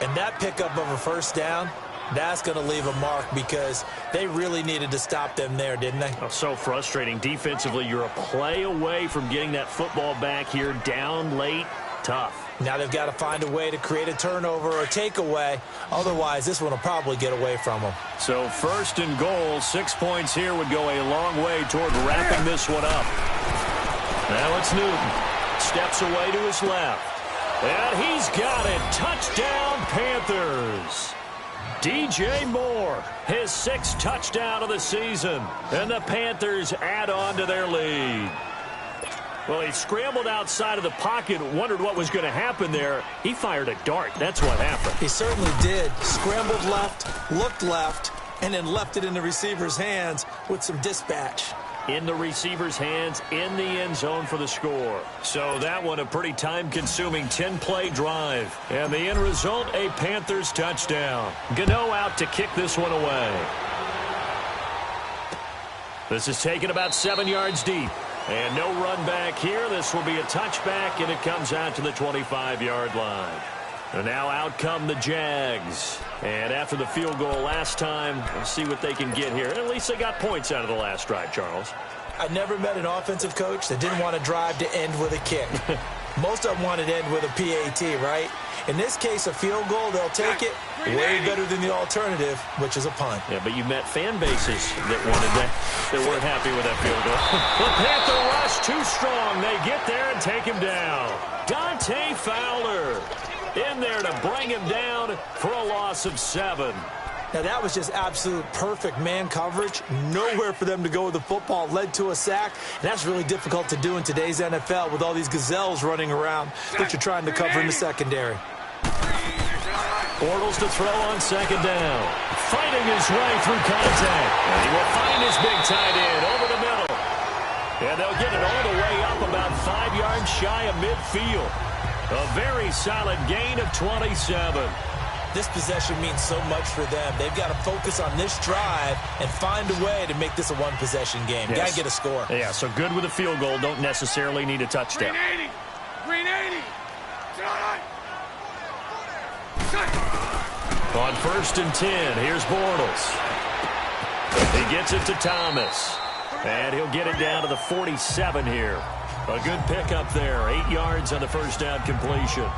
And that pickup of a 1st down, that's going to leave a mark because they really needed to stop them there, didn't they? Oh, so frustrating. Defensively, you're a play away from getting that football back here down late. Tough. Now they've got to find a way to create a turnover or takeaway. Otherwise, this one will probably get away from them. So 1st and goal, 6 points here would go a long way toward wrapping this one up. Now it's Newton. Steps away to his left. And he's got it. Touchdown, Panthers. DJ Moore, his 6th touchdown of the season. And the Panthers add on to their lead. Well, he scrambled outside of the pocket, wondered what was going to happen there. He fired a dart. That's what happened. He certainly did. Scrambled left, looked left, and then left it in the receiver's hands with some dispatch. In the receiver's hands, in the end zone for the score. So that one a pretty time-consuming 10-play drive. And the end result, a Panthers touchdown. Gano out to kick this one away. This is taken about 7 yards deep. And no run back here. This will be a touchback, and it comes out to the 25-yard line. And now out come the Jags. And after the field goal last time, let's see what they can get here. At least they got points out of the last drive, Charles. I never met an offensive coach that didn't want to drive to end with a kick. Most of them wanted to end with a PAT, right? In this case, a field goal, they'll take it. Way better than the alternative, which is a punt. Yeah, but you met fan bases that wanted that, that weren't happy with that field goal. The Panther rush too strong. They get there and take him down. Dante Fowler in there to bring him down for a loss of 7. Now, that was just absolute perfect man coverage. Nowhere for them to go with the football. Led to a sack. And that's really difficult to do in today's NFL with all these gazelles running around that you're trying to cover in the secondary. Bortles to throw on second down. Fighting his way through contact. And he will find his big tight end over the middle. And they'll get it all the way up about 5 yards shy of midfield. A very solid gain of 27. This possession means so much for them. They've got to focus on this drive and find a way to make this a one-possession game. Yes. Got to get a score. Yeah, so good with a field goal. Don't necessarily need a touchdown. Green 80. On 1st and 10, here's Bortles. He gets it to Thomas. And he'll get it down to the 47 here. A good pickup there. 8 yards on the first down completion.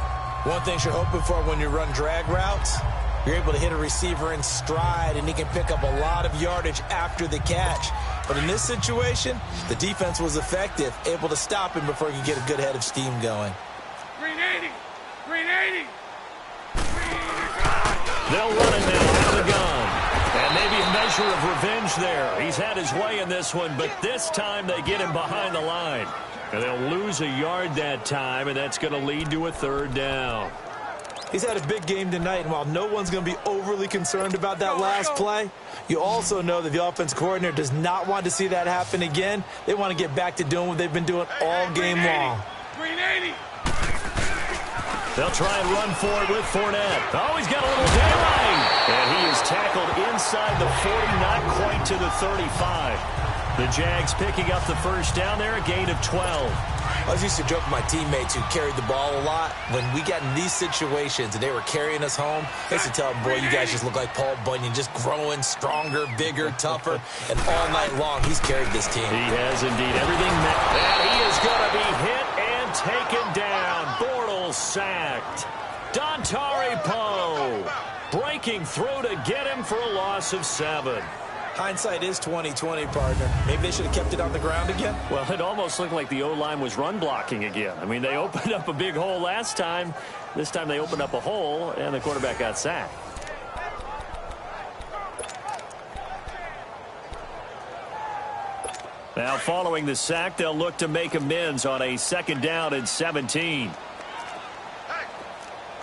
One thing you're hoping for when you run drag routes, you're able to hit a receiver in stride, and he can pick up a lot of yardage after the catch. But in this situation, the defense was effective, able to stop him before he could get a good head of steam going. Green 80. Green 80. They'll run it now out of the gun. And maybe a measure of revenge there. He's had his way in this one, but this time they get him behind the line. And they'll lose a yard that time, and that's going to lead to a third down. He's had a big game tonight, and while no one's going to be overly concerned about that last play, you also know that the offense coordinator does not want to see that happen again. They want to get back to doing what they've been doing all game long. Green 80. They'll try and run for it with Fournette. Oh, he's got a little daylight. And he is tackled inside the 40, not quite to the 35. The Jags picking up the first down there, a gain of 12. I was used to joke with my teammates who carried the ball a lot. When we got in these situations and they were carrying us home, I used to tell them, boy, you guys just look like Paul Bunyan, just growing stronger, bigger, tougher. And all night long, he's carried this team. He has indeed. Everything met. And he is going to be hit and taken down. Bortles sacked. Dontari Poe breaking through to get him for a loss of 7. Hindsight is 20/20, partner. Maybe they should have kept it on the ground again. Well, it almost looked like the O-line was run blocking again. I mean, they opened up a big hole last time. This time they opened up a hole, and the quarterback got sacked. Now, following the sack, they'll look to make amends on a second down and 17.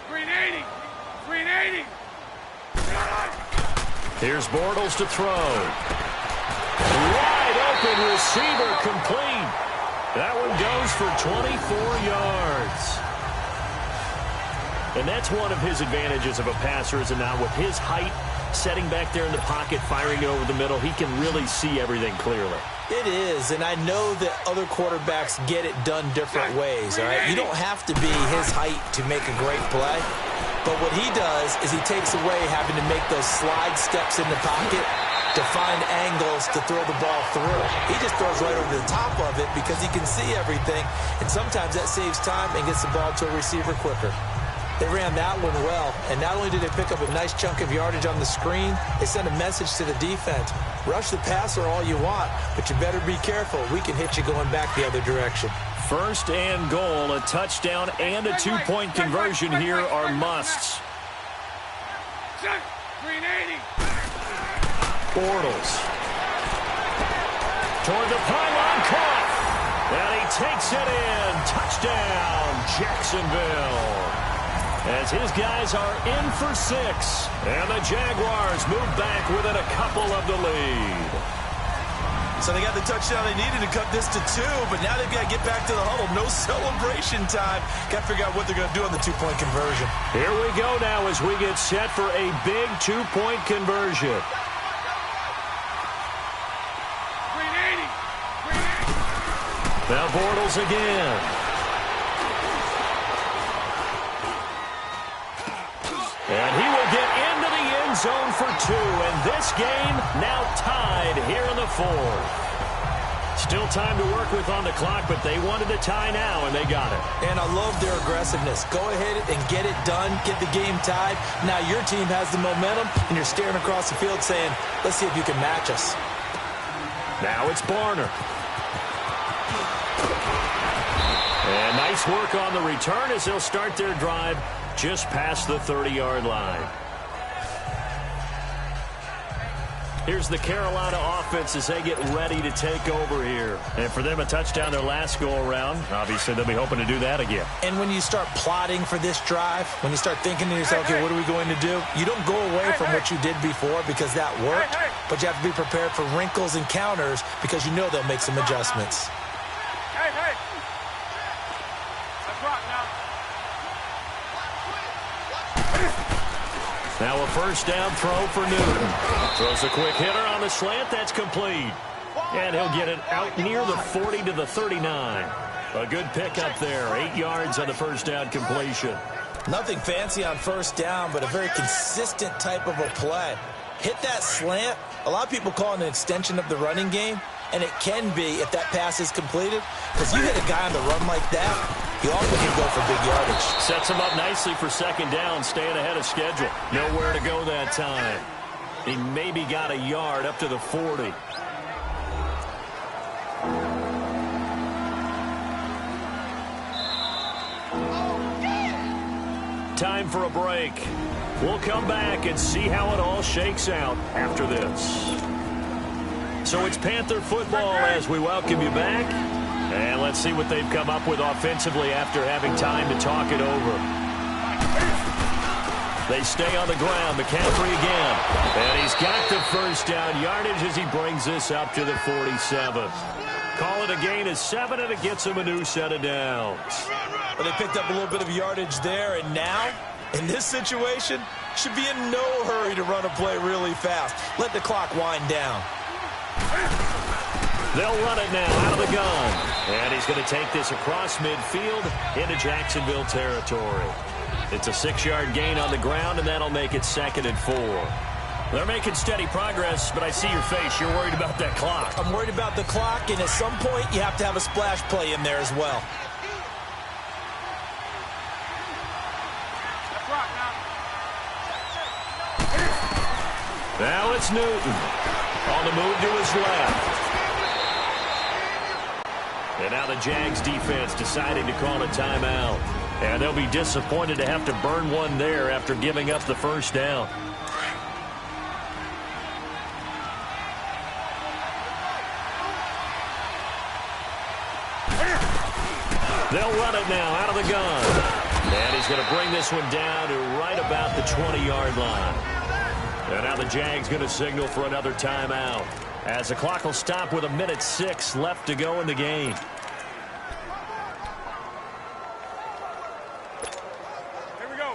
Green 80. Green 80. Here's Bortles to throw. Wide open receiver complete. That one goes for 24 yards. And that's one of his advantages of a passer, is now with his height, setting back there in the pocket, firing it over the middle, he can really see everything clearly. It is, and I know that other quarterbacks get it done different ways, all right? You don't have to be his height to make a great play. But what he does is he takes away having to make those slide steps in the pocket to find angles to throw the ball through. He just throws right over the top of it because he can see everything, and sometimes that saves time and gets the ball to a receiver quicker. They ran that one well, and not only did they pick up a nice chunk of yardage on the screen, they sent a message to the defense. Rush the passer all you want, but you better be careful. We can hit you going back the other direction. First and goal, a touchdown and a two-point conversion here are musts. Green 80. Bortles. Toward the pylon, caught. And he takes it in. Touchdown, Jacksonville. As his guys are in for 6. And the Jaguars move back within a couple of the lead. So they got the touchdown they needed to cut this to 2, but now they've got to get back to the huddle. No celebration time. Got to figure out what they're going to do on the two-point conversion. Here we go now as we get set for a big two-point conversion. Green 80. Green 80. Now Bortles again. And he will get into the end zone for 2. And this game now tied here in the 4th. Still time to work with on the clock, but they wanted to tie now, and they got it. And I love their aggressiveness. Go ahead and get it done. Get the game tied. Now your team has the momentum, and you're staring across the field saying, let's see if you can match us. Now it's Barner. And nice work on the return as they'll start their drive just past the 30-yard line. Here's the Carolina offense as they get ready to take over here. And for them, a touchdown their last go-around. Obviously, they'll be hoping to do that again. And when you start plotting for this drive, when you start thinking to yourself, okay, what are we going to do? You don't go away from what you did before because that worked, but you have to be prepared for wrinkles and counters because you know they'll make some adjustments. Now a first down throw for Newton. Throws a quick hitter on the slant. That's complete. And he'll get it out near the 40 to the 39. A good pickup there. 8 yards on the first down completion. Nothing fancy on first down, but a very consistent type of a play. Hit that slant. A lot of people call it an extension of the running game, and it can be if that pass is completed. Because you hit a guy on the run like that, he often can go for big yardage. Sets him up nicely for second down, staying ahead of schedule. Nowhere to go that time. He maybe got a yard up to the 40. Time for a break. We'll come back and see how it all shakes out after this. So it's Panther football as we welcome you back. And let's see what they've come up with offensively after having time to talk it over. They stay on the ground. McCaffrey again. And he's got the first down yardage as he brings this up to the 47. Call it a gain of 7, and it gets him a new set of downs. Well, they picked up a little bit of yardage there, and now, in this situation, should be in no hurry to run a play really fast. Let the clock wind down. They'll run it now out of the gun. And he's going to take this across midfield into Jacksonville territory. It's a 6-yard gain on the ground, and that'll make it 2nd and 4. They're making steady progress, but I see your face. You're worried about that clock. I'm worried about the clock, and at some point, you have to have a splash play in there as well. Now it's Newton on the move to his left. And now the Jags defense deciding to call a timeout. And they'll be disappointed to have to burn one there after giving up the first down. They'll run it now out of the gun. And he's going to bring this one down to right about the 20-yard line. And now the Jags going to signal for another timeout, as the clock will stop with 1:06 left to go in the game. Here we go.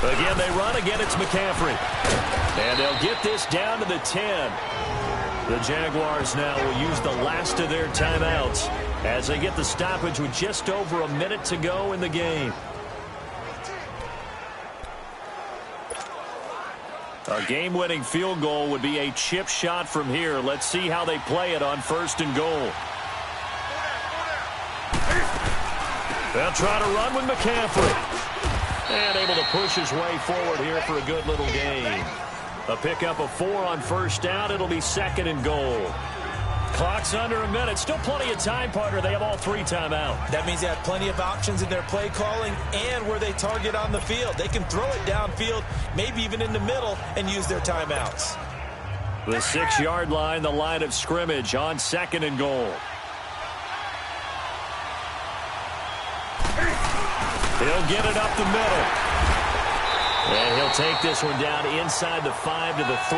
Again, they run. Again, it's McCaffrey. And they'll get this down to the 10. The Jaguars now will use the last of their timeouts as they get the stoppage with just over a minute to go in the game. A game-winning field goal would be a chip shot from here. Let's see how they play it on 1st and goal. They'll try to run with McCaffrey. And able to push his way forward here for a good little gain. A pickup of 4 on first down. It'll be 2nd and goal. Clock's under a minute. Still plenty of time, partner. They have all 3 timeout. That means they have plenty of options in their play calling and where they target on the field. They can throw it downfield, maybe even in the middle, and use their timeouts. The 6-yard line, the line of scrimmage on 2nd and goal. He'll get it up the middle. And he'll take this one down inside the 5 to the 3.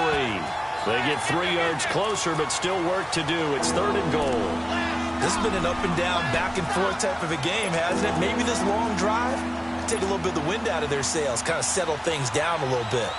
They get 3 yards closer, but still work to do. It's 3rd and goal. This has been an up and down, back and forth type of a game, hasn't it? Maybe this long drive, take a little bit of the wind out of their sails, kind of settle things down a little bit.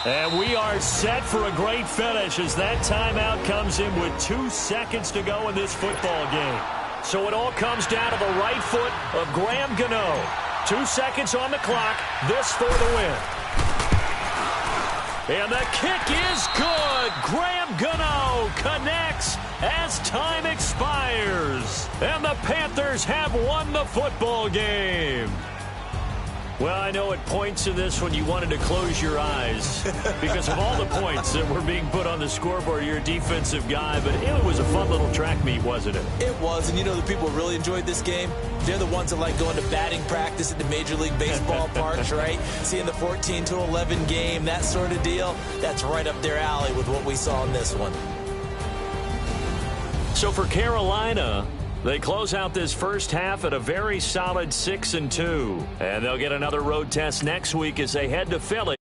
And we are set for a great finish as that timeout comes in with 2 seconds to go in this football game. So it all comes down to the right foot of Graham Gano. 2 seconds on the clock. This for the win. And the kick is good. Graham Gano connects as time expires. And the Panthers have won the football game. Well, I know at points in this when you wanted to close your eyes because of all the points that were being put on the scoreboard. You're a defensive guy, but it was a fun little track meet, wasn't it? It was, and you know the people who really enjoyed this game? They're the ones that like going to batting practice at the Major League Baseball parks, right? Seeing the 14-11 game, that sort of deal. That's right up their alley with what we saw in this one. So for Carolina, they close out this first half at a very solid 6-2. And they'll get another road test next week as they head to Philly.